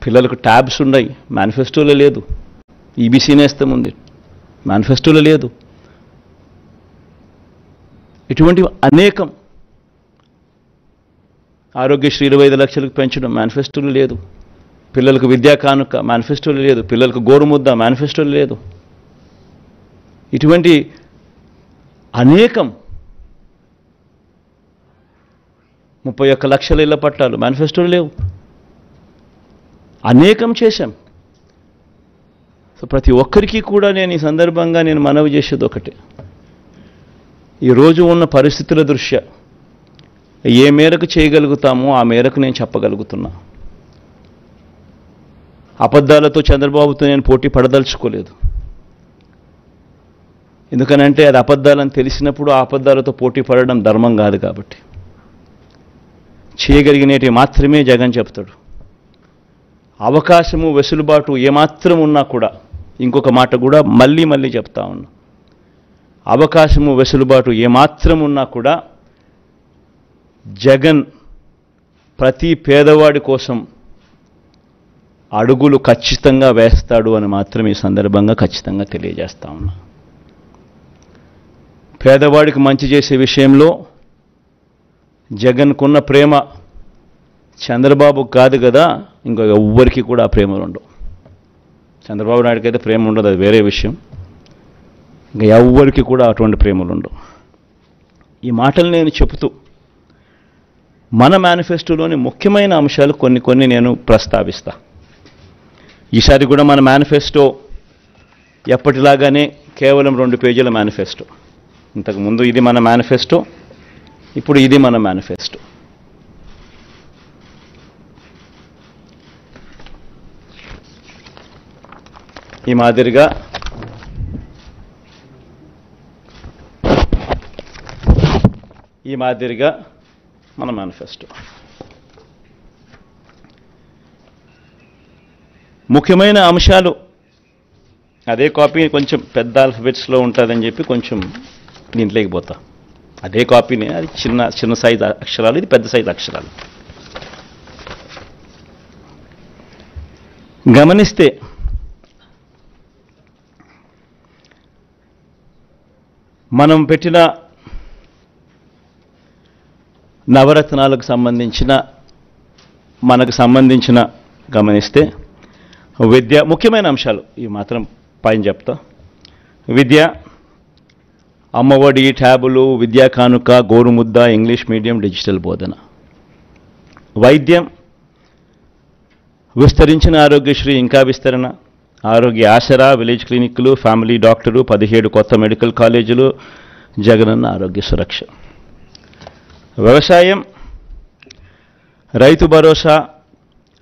పిల్లలకు ట్యాబ్స్ ఉన్నాయి, మేనిఫెస్టోలో లేదు. ఈబీసీ నేస్తం ఉంది, మేనిఫెస్టోలో లేదు. ఇటువంటివి అనేకం. ఆరోగ్యశ్రీ 25 లక్షలకు పెంచడం మేనిఫెస్టోలో లేదు. పిల్లలకు విద్యా కానుక మేనిఫెస్టోలో లేదు. పిల్లలకు గోరుముద్ద మేనిఫెస్టోలో లేదు. ఇటువంటి అనేకం. 31 లక్షల ఇళ్ల పట్టాలు మేనిఫెస్టోలో లేవు. అనేకం చేశాం. సో ప్రతి ఒక్కరికి కూడా నేను ఈ సందర్భంగా మనవి చేసేది ఒకటే, ఈరోజు ఉన్న పరిస్థితుల దృష్ట్యా ఏ మేరకు చేయగలుగుతామో ఆ మేరకు నేను చెప్పగలుగుతున్నా. అబద్ధాలతో చంద్రబాబుతో నేను పోటీ పడదలుచుకోలేదు. ఎందుకనంటే అది అబద్ధాలని తెలిసినప్పుడు ఆ అబద్ధాలతో పోటీ పడడం ధర్మం కాదు. కాబట్టి చేయగలిగినవి మాత్రమే జగన్ చెప్తాడు. అవకాశము వెసులుబాటు ఏమాత్రం ఉన్నా కూడా, ఇంకొక మాట కూడా మళ్ళీ చెప్తా ఉన్నా, అవకాశము వెసులుబాటు ఏమాత్రం ఉన్నా కూడా జగన్ ప్రతి పేదవాడి కోసం అడుగులు ఖచ్చితంగా వేస్తాడు అని మాత్రం ఈ సందర్భంగా ఖచ్చితంగా తెలియజేస్తా ఉన్నా. పేదవాడికి మంచి చేసే విషయంలో జగన్కున్న ప్రేమ చంద్రబాబు కాదు కదా, ఇంకో ఎవ్వరికి కూడా ఆ ప్రేమలు ఉండవు. చంద్రబాబు నాయుడికి అయితే ప్రేమ ఉండదు, అది వేరే విషయం. ఇంకా ఎవ్వరికి కూడా అటువంటి ప్రేమలు ఉండవు. ఈ మాటలు నేను చెబుతూ మన మేనిఫెస్టోలోని ముఖ్యమైన అంశాలు కొన్ని నేను ప్రస్తావిస్తా. ఈసారి కూడా మన మేనిఫెస్టో ఎప్పటిలాగానే కేవలం 2 పేజీల మేనిఫెస్టో. ఇంతకుముందు ఇది మన మేనిఫెస్టో, ఇప్పుడు ఇది మన మేనిఫెస్టో. ఈ మాదిరిగా మన మేనిఫెస్టో. ముఖ్యమైన అంశాలు అదే కాపీ కొంచెం పెద్ద ఆల్ఫబెట్స్లో ఉంటుందని చెప్పి కొంచెం దీంట్లోకి పోతా. అదే కాపీనే, అది చిన్న సైజు అక్షరాలు, ఇది పెద్ద సైజు అక్షరాలు. గమనిస్తే మనం పెట్టిన నవరత్నాలకు సంబంధించిన మనకు సంబంధించిన గమనిస్తే విద్య ముఖ్యమైన అంశాలు ఇవి మాత్రం పైన చెప్తా. విద్య, అమ్మఒడి, ట్యాబులు, విద్యా కానుక, గోరుముద్ద, ఇంగ్లీష్ మీడియం, డిజిటల్ బోధన. వైద్యం, విస్తరించిన ఆరోగ్యశ్రీ ఇంకా విస్తరణ, ఆరోగ్య ఆసరా, విలేజ్ క్లినిక్లు, ఫ్యామిలీ డాక్టరు, 17 కొత్త మెడికల్ కాలేజీలు, జగనన్న ఆరోగ్య సురక్ష. వ్యవసాయం, రైతు భరోసా,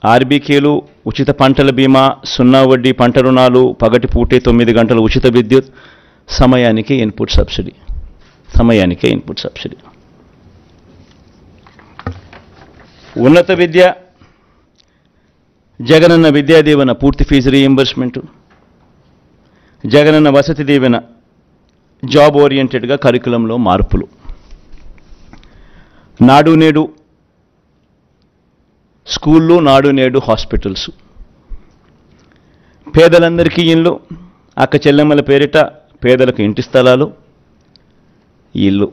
ఆర్బీకేలు, ఉచిత పంటల బీమా, 0 వడ్డీ పంట రుణాలు, పగటిపూటే 9 గంటల ఉచిత విద్యుత్, సమయానికే ఇన్పుట్ సబ్సిడీ. ఉన్నత విద్య, జగనన్న విద్యా దీవెన, పూర్తి fee reimbursement, Jagananna Vasathi Deevena, job ఓరియంటెడ్గా కరికులంలో మార్పులు, నాడు నేడు స్కూళ్ళు, నాడు నేడు హాస్పిటల్స్, పేదలందరికీ ఇళ్ళు, అక్క చెల్లెమ్మల పేరిట పేదలకు ఇంటి స్థలాలు, ఇల్లు,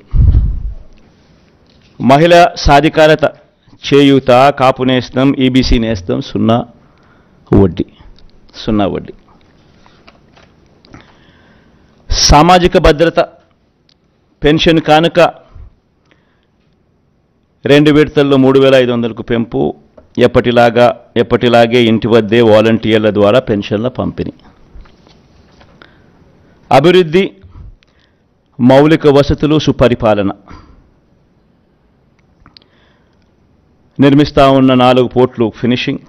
మహిళా సాధికారత, చేయూత, కాపు నేస్తం, ఈబీసీ నేస్తం, 0 వడ్డీ. సామాజిక భద్రత, పెన్షన్ కానుక 2 విడతల్లో 3,500కు పెంపు, ఎప్పటిలాగే ఇంటి వద్దే వాలంటీర్ల ద్వారా పెన్షన్ల పంపిణీ. అభివృద్ధి, మౌలిక వసతులు, సుపరిపాలన. నిర్మిస్తా ఉన్న 4 పోర్ట్లు ఫినిషింగ్,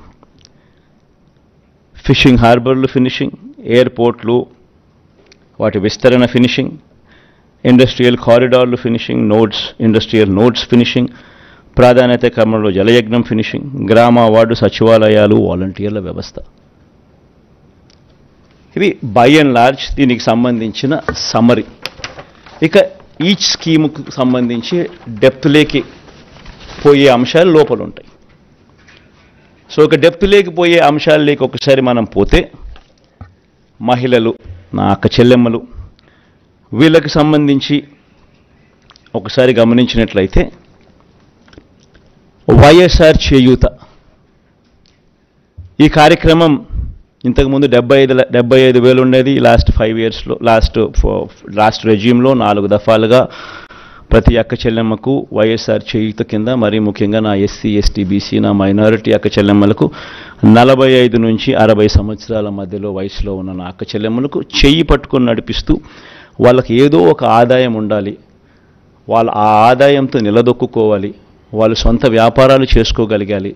ఫిషింగ్ హార్బర్లు ఫినిషింగ్, ఎయిర్పోర్ట్లు వాటి విస్తరణ ఫినిషింగ్, ఇండస్ట్రియల్ కారిడార్లు ఫినిషింగ్, ఇండస్ట్రియల్ నోడ్స్ ఫినిషింగ్, ప్రాధాన్యత క్రమంలో జలయజ్ఞం ఫినిషింగ్, గ్రామ వార్డు సచివాలయాలు, వాలంటీర్ల వ్యవస్థ. ఇవి బై అండ్ లార్జ్ దీనికి సంబంధించిన సమ్మరీ. ఇక ఈచ్ స్కీముకు సంబంధించి డెప్త్లోకి పోయే అంశాలు లోపల ఉంటాయి. సో ఒక డెప్త్ లేకపోయే అంశాలు లేక ఒకసారి మనం పోతే మహిళలు, నా అక్క చెల్లెమ్మలు, వీళ్ళకి సంబంధించి ఒకసారి గమనించినట్లయితే వైఎస్ఆర్ చేయూత ఈ కార్యక్రమం ఇంతకుముందు 75,000 ఉండేది. లాస్ట్ 5 ఇయర్స్లో లాస్ట్ రెజ్యూమ్లో 4 దఫాలుగా ప్రతి అక్క చెల్లెమ్మకు వైఎస్ఆర్ చేయూత కింద, మరీ ముఖ్యంగా నా ఎస్సీ, ఎస్టీ, బీసీ, నా మైనారిటీ అక్క చెల్లెమ్మలకు 45 నుంచి 60 సంవత్సరాల మధ్యలో వయసులో ఉన్న నా అక్క చెల్లెమ్మలకు చెయ్యి పట్టుకొని నడిపిస్తూ వాళ్ళకి ఏదో ఒక ఆదాయం ఉండాలి, వాళ్ళు ఆ ఆదాయంతో నిలదొక్కుకోవాలి, వాళ్ళు సొంత వ్యాపారాలు చేసుకోగలగాలి,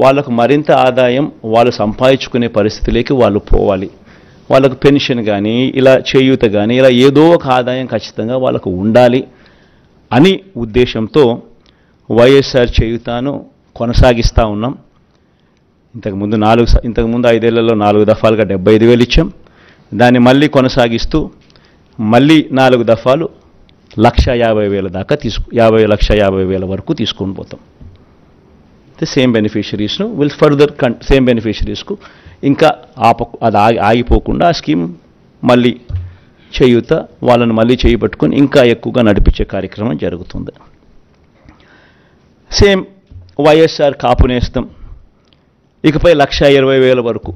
వాళ్ళకు మరింత ఆదాయం వాళ్ళు సంపాదించుకునే పరిస్థితిలోకి వాళ్ళు పోవాలి, వాళ్ళకు పెన్షన్ కానీ ఇలా చేయూత కానీ ఇలా ఏదో ఒక ఆదాయం ఖచ్చితంగా వాళ్ళకు ఉండాలి అని ఉద్దేశంతో వైఎస్ఆర్ చేయూతను కొనసాగిస్తూ ఉన్నాం. ఇంతకుముందు 5 ఏళ్లలో 4 దఫాలుగా 75,000 ఇచ్చాం. దాన్ని మళ్ళీ కొనసాగిస్తూ మళ్ళీ 4 దఫాలు 1,50,000 దాకా 1,50,000 వరకు తీసుకొని పోతాం. సేమ్ బెనిఫిషరీస్ను సేమ్ బెనిఫిషరీస్కు ఇంకా అది ఆగిపోకుండా ఆ స్కీమ్ మళ్ళీ చేయూత వాళ్ళని మళ్ళీ చేయబట్టుకొని ఇంకా ఎక్కువగా నడిపించే కార్యక్రమం జరుగుతుంది. సేమ్ వైఎస్ఆర్ కాపు నేస్తం ఇకపై 1,20,000 వరకు.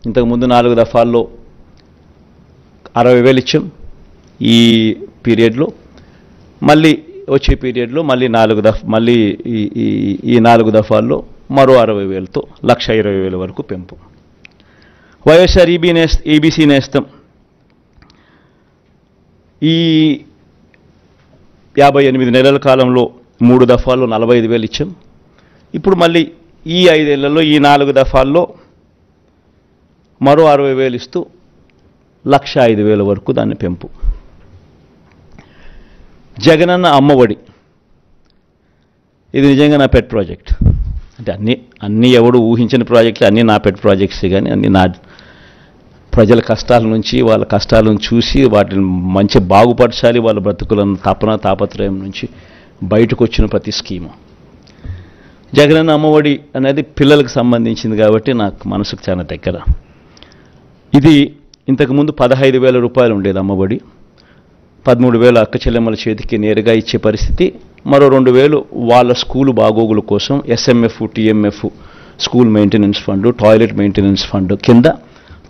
ఇంతకుముందు 4 దఫాల్లో 60,000 ఇచ్చాం. ఈ పీరియడ్లో మళ్ళీ వచ్చే పీరియడ్లో మళ్ళీ ఈ 4 దఫాల్లో మరో 60,000తో 1,20,000 వరకు పెంపు. వైఎస్ఆర్ ఈబీసీ నేస్తం ఈ 58 నెలల కాలంలో 3 దఫాల్లో 45,000 ఇచ్చాం. ఇప్పుడు మళ్ళీ ఈ 5 ఏళ్లలో ఈ 4 దఫాల్లో మరో 60,000 ఇస్తూ 1,05,000 వరకు దాన్ని పెంపు. జగనన్న అమ్మఒడి ఇది నిజంగా నా పెట్ ప్రాజెక్ట్. అంటే అన్నీ ఎవడు ఊహించిన ప్రాజెక్టులు, అన్నీ నా పెట్ ప్రాజెక్ట్స్, కానీ అన్నీ నా ప్రజల కష్టాల నుంచి, వాళ్ళ కష్టాలను చూసి వాటిని మంచి బాగుపరచాలి, వాళ్ళ బ్రతుకులను తాపత్రయం నుంచి బయటకు వచ్చిన ప్రతి స్కీము. జగనన్న అమ్మఒడి అనేది పిల్లలకు సంబంధించింది కాబట్టి నాకు మనసుకు చాలా దగ్గర. ఇది ఇంతకుముందు 15,000 రూపాయలు ఉండేది అమ్మఒడి. 13,000 అక్క చెల్లెమ్మల చేతికి నేరుగా ఇచ్చే పరిస్థితి. మరో 2,000 వాళ్ళ స్కూలు బాగోగుల కోసం SMF, TMF, school maintenance fund, toilet maintenance fund కింద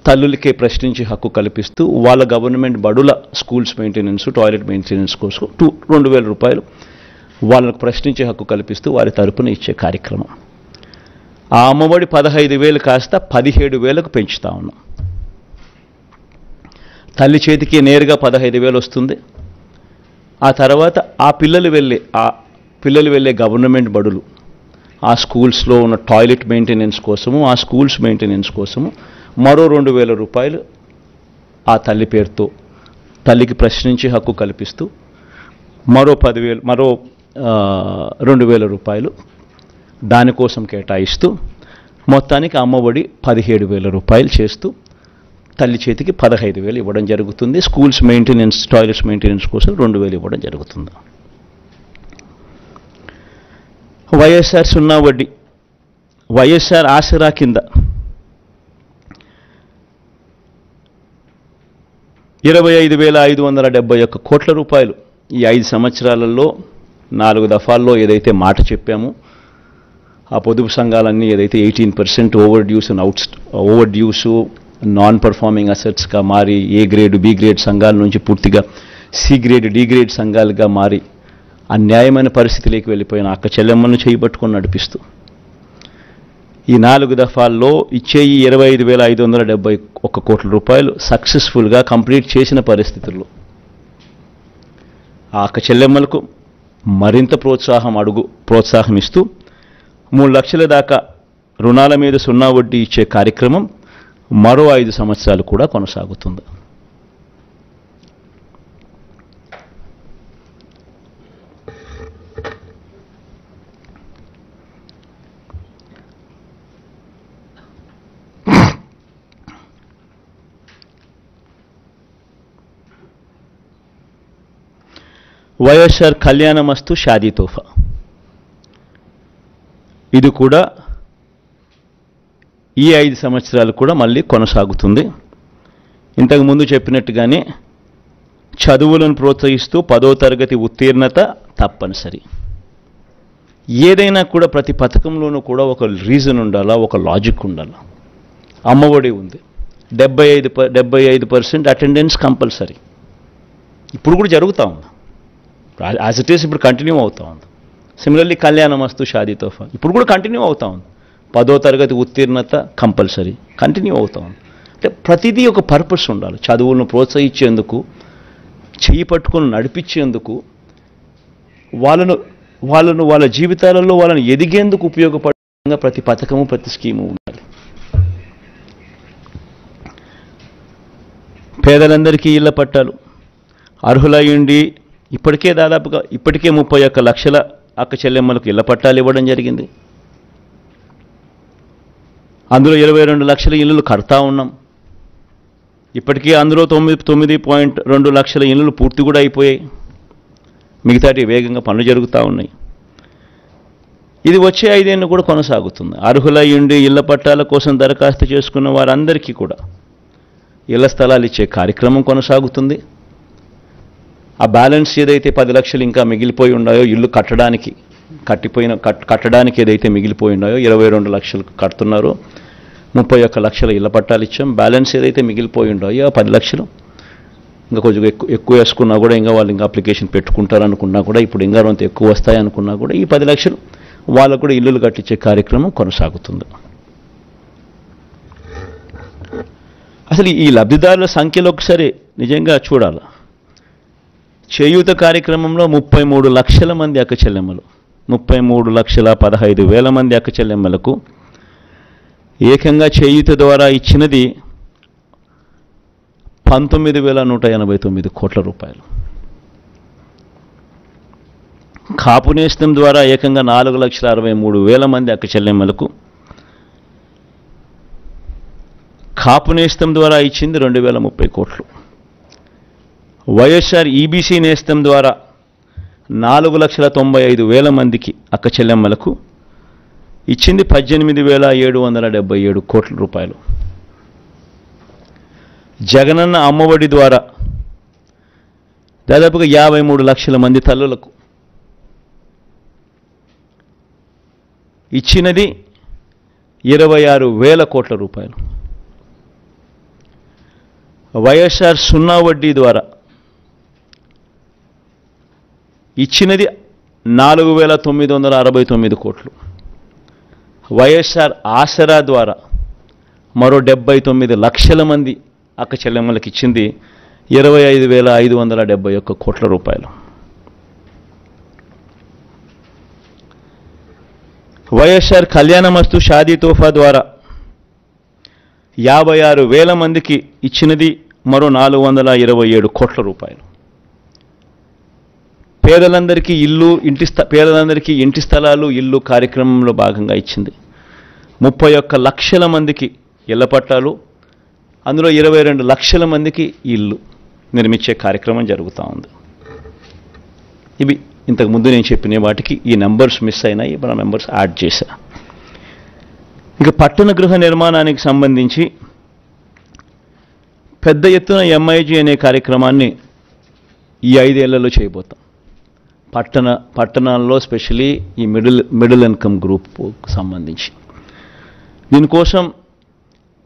తల్లులకే ప్రశ్నించే హక్కు కల్పిస్తూ వాళ్ళ గవర్నమెంట్ బడుల స్కూల్స్ మెయింటెనెన్స్, టాయిలెట్ మెయింటెనెన్స్ కోసం 2,000 రూపాయలు వాళ్ళకు ప్రశ్నించే హక్కు కల్పిస్తూ వారి తరపున ఇచ్చే కార్యక్రమం. ఆ అమ్మఒడి 15,000 కాస్త 17,000కు పెంచుతా ఉన్నాం. తల్లి చేతికి నేరుగా 15,000 వస్తుంది. ఆ తర్వాత ఆ పిల్లలు వెళ్ళే గవర్నమెంట్ బడులు, ఆ స్కూల్స్లో ఉన్న టాయిలెట్ మెయింటెనెన్స్ కోసము, ఆ స్కూల్స్ మెయింటెనెన్స్ కోసము మరో 2,000 రూపాయలు ఆ తల్లి పేరుతో తల్లికి ప్రశ్నించే హక్కు కల్పిస్తూ మరో 2,000 రూపాయలు దానికోసం కేటాయిస్తూ మొత్తానికి అమ్మఒడి 17,000 రూపాయలు చేస్తూ తల్లి చేతికి 15,000 ఇవ్వడం జరుగుతుంది. స్కూల్స్ మెయింటెనెన్స్, టాయిలెట్స్ మెయింటెనెన్స్ కోసం 2,000 ఇవ్వడం జరుగుతుంది. వైఎస్ఆర్ సున్నా వడ్డీ, వైఎస్ఆర్ ఆసరా కింద 25,571 కోట్ల రూపాయలు ఈ 5 సంవత్సరాలలో 4 దఫాల్లో ఏదైతే మాట చెప్పామో ఆ పొదుపు సంఘాలన్నీ ఏదైతే 18% ఓవర్ డ్యూస్ నాన్ పర్ఫార్మింగ్ అసెట్స్గా మారి ఏ గ్రేడ్, బి గ్రేడ్ సంఘాల నుంచి పూర్తిగా సి గ్రేడ్, డి గ్రేడ్ సంఘాలుగా మారి అన్యాయమైన పరిస్థితిలోకి వెళ్ళిపోయిన అక్క చెల్లెమ్మలను చేయబట్టుకొని నడిపిస్తూ ఈ 4 దఫాల్లో ఇచ్చే ఈ 25,571 కోట్ల రూపాయలు సక్సెస్ఫుల్గా కంప్లీట్ చేసిన పరిస్థితుల్లో ఆ అక్క చెల్లెమ్మలకు మరింత ప్రోత్సాహం ఇస్తూ 3 లక్షల దాకా రుణాల మీద సున్నా వడ్డీ ఇచ్చే కార్యక్రమం మరో 5 సంవత్సరాలు కూడా కొనసాగుతుంది. వైఎస్ఆర్ కళ్యాణమస్తు షాదీ తోఫా, ఇది కూడా ఈ 5 సంవత్సరాలు కూడా మళ్ళీ కొనసాగుతుంది. ఇంతకుముందు చెప్పినట్టుగానే చదువులను ప్రోత్సహిస్తూ 10వ తరగతి ఉత్తీర్ణత తప్పనిసరి. ఏదైనా కూడా ప్రతి పథకంలోనూ కూడా ఒక రీజన్ ఉండాలా, ఒక లాజిక్ ఉండాలా. అమ్మఒడి ఉంది, 75% అటెండెన్స్ కంపల్సరీ. ఇప్పుడు కూడా జరుగుతూ ఉంది, యాజ్ ఇట్ ఈస్ ఇప్పుడు కంటిన్యూ అవుతూ ఉంది. సిమిలర్లీ కళ్యాణమస్తు షాదీ తోఫా ఇప్పుడు కూడా కంటిన్యూ అవుతూ ఉంది. 10వ తరగతి ఉత్తీర్ణత కంపల్సరీ కంటిన్యూ అవుతూ ఉంది. అంటే ప్రతిదీ ఒక పర్పస్ ఉండాలి. చదువులను ప్రోత్సహించేందుకు, చేయి పట్టుకొని నడిపించేందుకు, వాళ్ళ జీవితాలలో వాళ్ళని ఎదిగేందుకు ఉపయోగపడే ప్రతి పథకము, ప్రతి స్కీము ఉండాలి. పేదలందరికీ ఇళ్ల పట్టాలు అర్హులయ్యుండి ఇప్పటికే 31 లక్షల అక్క చెల్లెమ్మలకు ఇళ్ల పట్టాలు ఇవ్వడం జరిగింది. అందులో 22 లక్షల ఇళ్ళు కడతా ఉన్నాం. ఇప్పటికీ అందులో 9.2 లక్షల ఇళ్ళు పూర్తి కూడా అయిపోయాయి. మిగతాటి వేగంగా పనులు జరుగుతూ ఉన్నాయి. ఇది వచ్చే 5 ఏళ్ళు కూడా కొనసాగుతుంది. అర్హులయ్యుండి ఇళ్ల పట్టాల కోసం దరఖాస్తు చేసుకున్న వారందరికీ కూడా ఇళ్ల స్థలాలు ఇచ్చే కార్యక్రమం కొనసాగుతుంది. ఆ బ్యాలెన్స్ ఏదైతే 10 లక్షలు ఇంకా మిగిలిపోయి ఉన్నాయో ఇల్లు కట్టడానికి ఏదైతే మిగిలిపోయి ఉన్నాయో 22 లక్షలు కడుతున్నారు, 31 లక్షల ఇళ్ల పట్టాలు ఇచ్చాం. బ్యాలెన్స్ ఏదైతే మిగిలిపోయి ఉన్నాయో 10 లక్షలు ఇంకా కొంచెం ఎక్కువ వేసుకున్నా కూడా ఇంకా వాళ్ళు ఇంకా అప్లికేషన్ పెట్టుకుంటారనుకున్నా కూడా ఇప్పుడు ఇంకా కొంత ఎక్కువ వస్తాయనుకున్నా కూడా ఈ 10 లక్షలు వాళ్ళకు కూడా ఇల్లులు కట్టించే కార్యక్రమం కొనసాగుతుంది. అసలు ఈ లబ్ధిదారుల సంఖ్యలో ఒకసారి నిజంగా చూడాలి. చేయూత కార్యక్రమంలో 33 లక్షల మంది అక్క చెల్లెమ్మలు, 33,15,000 మంది అక్క చెల్లెమ్మలకు ఏకంగా చేయూత ద్వారా ఇచ్చినది 19,189 కోట్ల రూపాయలు. కాపు నేస్తం ద్వారా ఏకంగా 4,63,000 మంది అక్క చెల్లెమ్మలకు, కాపు నేస్తం ద్వారా ఇచ్చింది 2,030 కోట్లు. వైఎస్ఆర్ ఈబీసీ నేస్తం ద్వారా 4,95,000 మందికి అక్క చెల్లెమ్మలకు ఇచ్చింది 18,777 కోట్ల రూపాయలు. జగనన్న అమ్మఒడి ద్వారా దాదాపుగా 53 లక్షల మంది తల్లులకు ఇచ్చినది 26,000 కోట్ల రూపాయలు. వైఎస్ఆర్ సున్నా వడ్డీ ద్వారా ఇచ్చినది 4,969 కోట్లు. వైఎస్ఆర్ ఆసరా ద్వారా మరో 79 లక్షల మంది అక్క చెల్లెమ్మలకు ఇచ్చింది 25,571 కోట్ల రూపాయలు. వైఎస్ఆర్ కళ్యాణమస్తు షాదీ తోఫా ద్వారా 56,000 మందికి ఇచ్చినది మరో 427 కోట్ల రూపాయలు. పేదలందరికీ ఇంటి స్థలాలు ఇల్లు కార్యక్రమంలో భాగంగా ఇచ్చింది 31 లక్షల మందికి ఇళ్ల పట్టాలు, అందులో 22 లక్షల మందికి ఇల్లు నిర్మించే కార్యక్రమం జరుగుతూ ఉంది. ఇవి ఇంతకుముందు నేను చెప్పిన వాటికి ఈ నెంబర్స్ మిస్ అయినాయి, మన నెంబర్స్ యాడ్ చేశా. ఇంకా పట్టణ గృహ నిర్మాణానికి సంబంధించి పెద్ద ఎత్తున ఎంఐజీ అనే కార్యక్రమాన్ని ఈ 5 ఏళ్లలో చేయబోతాం. పట్టణాల్లో స్పెషలీ ఈ మిడిల్ ఇన్కమ్ గ్రూప్కు సంబంధించి దీనికోసం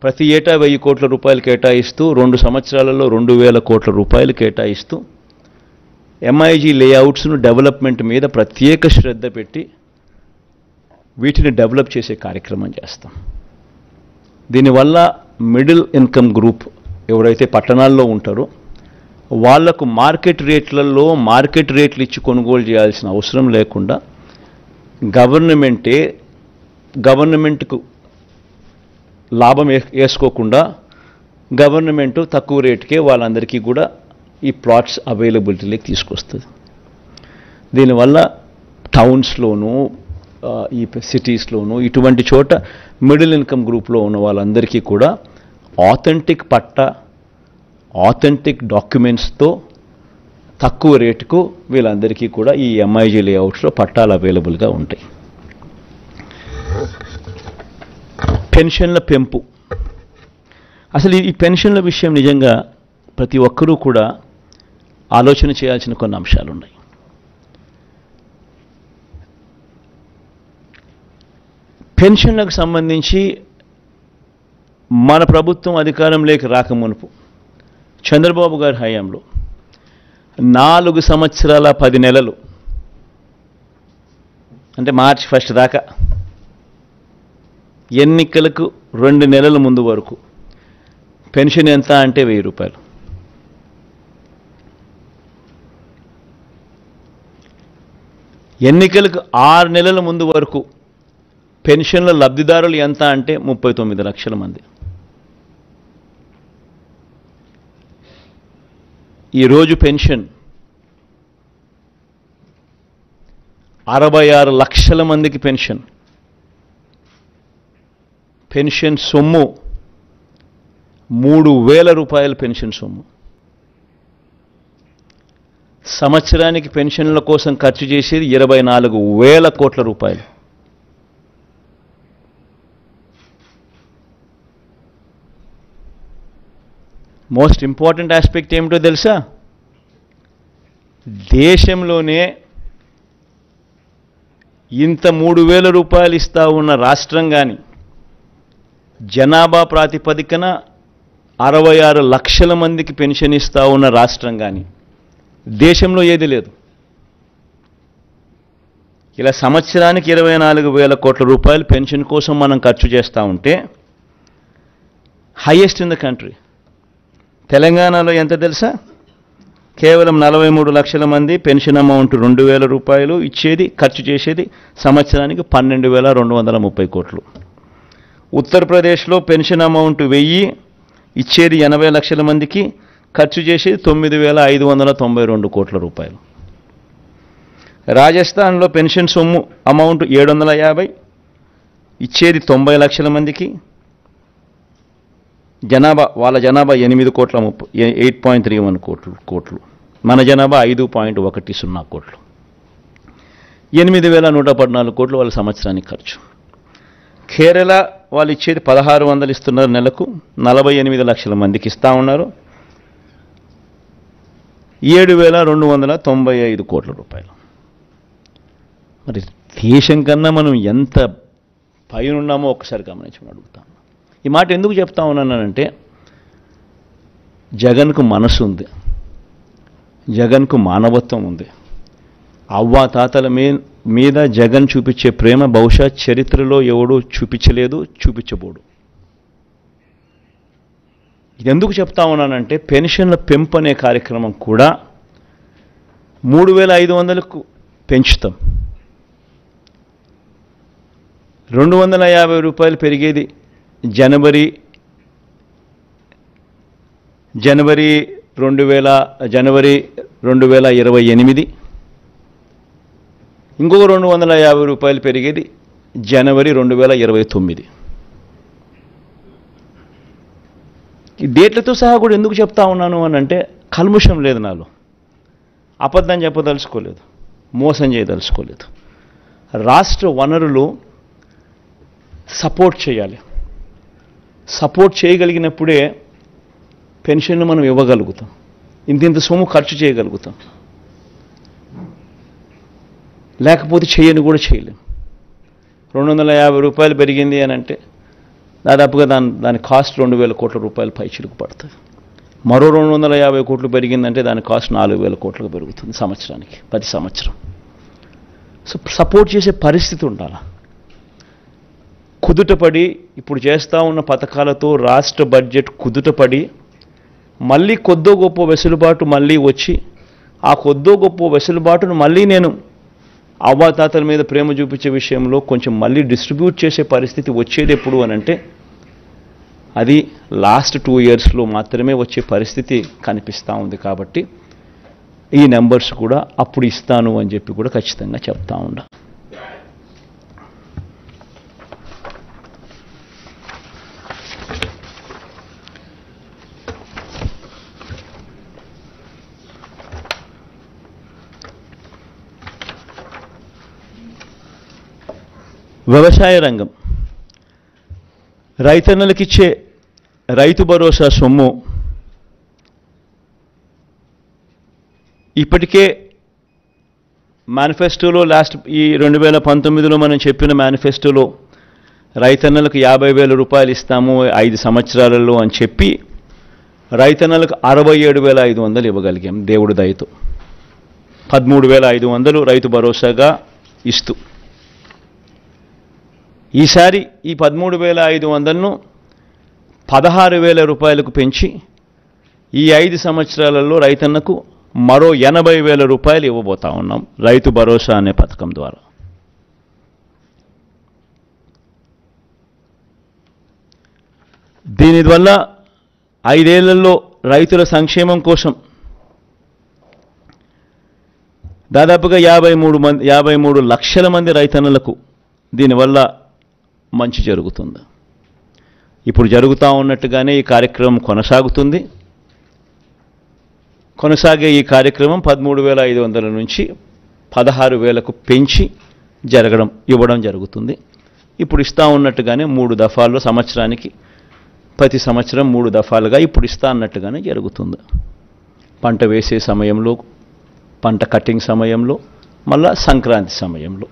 ప్రతి ఏటా 1,000 కోట్ల రూపాయలు కేటాయిస్తూ 2 సంవత్సరాలలో 2,000 కోట్ల రూపాయలు కేటాయిస్తూ ఎంఐజీ లేఅవుట్స్ను డెవలప్మెంట్ మీద ప్రత్యేక శ్రద్ధ పెట్టి వీటిని డెవలప్ చేసే కార్యక్రమం చేస్తాం. దీనివల్ల మిడిల్ ఇన్కమ్ గ్రూప్ ఎవరైతే పట్టణాల్లో ఉంటారో వాళ్లకు మార్కెట్ రేట్లు ఇచ్చి కొనుగోలు చేయాల్సిన అవసరం లేకుండా గవర్నమెంట్కు లాభం వేసుకోకుండా గవర్నమెంట్ తక్కువ రేటుకే వాళ్ళందరికీ కూడా ఈ ప్లాట్స్ అవైలబిలిటీలోకి తీసుకొస్తుంది. దీనివల్ల టౌన్స్లోనూ ఈ సిటీస్లోనూ ఇటువంటి చోట మిడిల్ ఇన్కమ్ గ్రూప్లో ఉన్న వాళ్ళందరికీ కూడా ఆథెంటిక్ డాక్యుమెంట్స్తో తక్కువ రేటుకు వీళ్ళందరికీ కూడా ఈ ఎంఐజీ లేఅవుట్స్లో పట్టాలు అవైలబుల్గా ఉంటాయి. పెన్షన్ల పెంపు. అసలు ఈ పెన్షన్ల విషయం నిజంగా ప్రతి ఒక్కరూ కూడా ఆలోచన చేయాల్సిన కొన్ని అంశాలు ఉన్నాయి. పెన్షన్లకు సంబంధించి మన ప్రభుత్వం అధికారంలోకి రాకమునుపు చంద్రబాబు గారి హయాంలో 4 సంవత్సరాల 10 నెలలు, అంటే మార్చి 1 దాకా, ఎన్నికలకు 2 నెలల ముందు వరకు పెన్షన్ ఎంత అంటే 1000 రూపాయలు. ఎన్నికలకు 6 నెలల ముందు వరకు పెన్షన్ల లబ్ధిదారులు ఎంత అంటే 39 లక్షల మంది. ఈరోజు పెన్షన్ 66 లక్షల మందికి పెన్షన్ సొమ్ము 3,000 రూపాయల పెన్షన్ సొమ్ము. సంవత్సరానికి పెన్షన్ల కోసం ఖర్చు చేసేది 24,000 కోట్ల రూపాయలు. మోస్ట్ ఇంపార్టెంట్ ఆస్పెక్ట్ ఏమిటో తెలుసా? దేశంలోనే ఇంత 3,000 రూపాయలు ఇస్తా ఉన్న రాష్ట్రం కానీ, జనాభా ప్రాతిపదికన 66 లక్షల మందికి పెన్షన్ ఇస్తా ఉన్న రాష్ట్రం కానీ దేశంలో ఏది లేదు. ఇలా సంవత్సరానికి 24,000 కోట్ల రూపాయలు పెన్షన్ కోసం మనం ఖర్చు చేస్తూ ఉంటే హైయెస్ట్ ఇన్ ద కంట్రీ. తెలంగాణలో ఎంత తెలుసా? కేవలం 43 లక్షల మంది పెన్షన్ అమౌంట్ 2,000 రూపాయలు ఇచ్చేది, ఖర్చు చేసేది సంవత్సరానికి 12,230 కోట్లు. ఉత్తరప్రదేశ్లో పెన్షన్ అమౌంట్ 1000 ఇచ్చేది 80 లక్షల మందికి, ఖర్చు చేసేది 9,592 కోట్ల రూపాయలు. రాజస్థాన్లో పెన్షన్ సొమ్ము అమౌంట్ 750 ఇచ్చేది 90 లక్షల మందికి, వాళ్ళ జనాభా 8.31 కోట్లు, మన జనాభా 5.10 కోట్లు. 8,114 కోట్లు వాళ్ళ సంవత్సరానికి ఖర్చు. కేరళ వాళ్ళు ఇచ్చేది 1,600 ఇస్తున్నారు నెలకు, 48 లక్షల మందికి ఇస్తూ ఉన్నారు, 7,295 కోట్ల రూపాయలు. మరి దేశం కన్నా మనం ఎంత పైన ఉన్నామో ఒకసారి గమనించమని అడుగుతాం. ఈ మాట ఎందుకు చెప్తా ఉన్నానంటే, జగన్కు మనసు ఉంది, జగన్కు మానవత్వం ఉంది. అవ్వాతాతల మీద జగన్ చూపించే ప్రేమ బహుశా చరిత్రలో ఎవడూ చూపించలేదు, చూపించబోడు. ఇది ఎందుకు చెప్తా ఉన్నానంటే, పెన్షన్ల పెంపు అనే కార్యక్రమం కూడా 3,500కు పెంచుతాం. 250 రూపాయలు పెరిగేది జనవరి 2028, ఇంకొక 250 రూపాయలు పెరిగేది జనవరి 2029. ఈ డేట్లతో సహా కూడా ఎందుకు చెప్తా ఉన్నాను అని అంటే, కల్ముషం లేదు నాలో, అబద్ధం చెప్పదలుచుకోలేదు, మోసం చేయదలుచుకోలేదు. రాష్ట్ర వనరులు సపోర్ట్ చేయాలి. సపోర్ట్ చేయగలిగినప్పుడే పెన్షన్లు మనం ఇవ్వగలుగుతాం, ఇంత సొమ్ము ఖర్చు చేయగలుగుతాం. లేకపోతే చేయని కూడా చేయలేం. 250 రూపాయలు పెరిగింది అని అంటే దాదాపుగా దాని కాస్ట్ 2,000 కోట్ల రూపాయలు పైచిలుకు పడుతుంది. మరో 250 కోట్లు పెరిగిందంటే దాని కాస్ట్ 4,000 కోట్లకు పెరుగుతుంది సంవత్సరానికి, ప్రతి సంవత్సరం. సో సపోర్ట్ చేసే పరిస్థితి ఉండాలి. కుదుటపడి ఇప్పుడు చేస్తూ ఉన్న పథకాలతో రాష్ట్ర బడ్జెట్ కుదుటపడి మళ్ళీ కొద్దో గొప్ప వెసులుబాటు మళ్ళీ వచ్చి, ఆ కొద్దో గొప్ప వెసులుబాటును మళ్ళీ నేను అవ్వాతాతల మీద ప్రేమ చూపించే విషయంలో కొంచెం మళ్ళీ డిస్ట్రిబ్యూట్ చేసే పరిస్థితి వచ్చేది ఎప్పుడు అని అంటే, అది లాస్ట్ 2 ఇయర్స్లో మాత్రమే వచ్చే పరిస్థితి కనిపిస్తూ ఉంది. కాబట్టి ఈ నెంబర్స్ కూడా అప్పుడు ఇస్తాను అని చెప్పి కూడా ఖచ్చితంగా చెప్తా ఉండ. వ్యవసాయ రంగం రైతన్నలకిచ్చే రైతు భరోసా సొమ్ము ఇప్పటికే మేనిఫెస్టోలో ఈ 2019లో మనం చెప్పిన మేనిఫెస్టోలో రైతన్నలకు 50,000 రూపాయలు ఇస్తాము 5 సంవత్సరాలలో అని చెప్పి రైతన్నలకు 67,500 ఇవ్వగలిగాం దేవుడి దయతో. 13,500 రైతు భరోసాగా ఇస్తూ ఈసారి ఈ 13,500ను 16,000 రూపాయలకు పెంచి ఈ 5 సంవత్సరాలలో రైతన్నకు మరో 80,000 రూపాయలు ఇవ్వబోతా ఉన్నాం రైతు భరోసా అనే పథకం ద్వారా. దీనివల్ల 5 ఏళ్లలో రైతుల సంక్షేమం కోసం దాదాపుగా 53 లక్షల మంది రైతన్నలకు దీనివల్ల మంచి జరుగుతుంది. ఇప్పుడు జరుగుతూ ఉన్నట్టుగానే ఈ కార్యక్రమం కొనసాగుతుంది. కొనసాగే ఈ కార్యక్రమం 13,500 నుంచి 16,000కు పెంచి ఇవ్వడం జరుగుతుంది. ఇప్పుడు ఇస్తూ ఉన్నట్టుగానే 3 దఫాల్లో సంవత్సరానికి ప్రతి సంవత్సరం 3 దఫాలుగా ఇప్పుడు ఇస్తా అన్నట్టుగానే జరుగుతుంది. పంట వేసే సమయంలో, పంట కటింగ్ సమయంలో, మళ్ళా సంక్రాంతి సమయంలో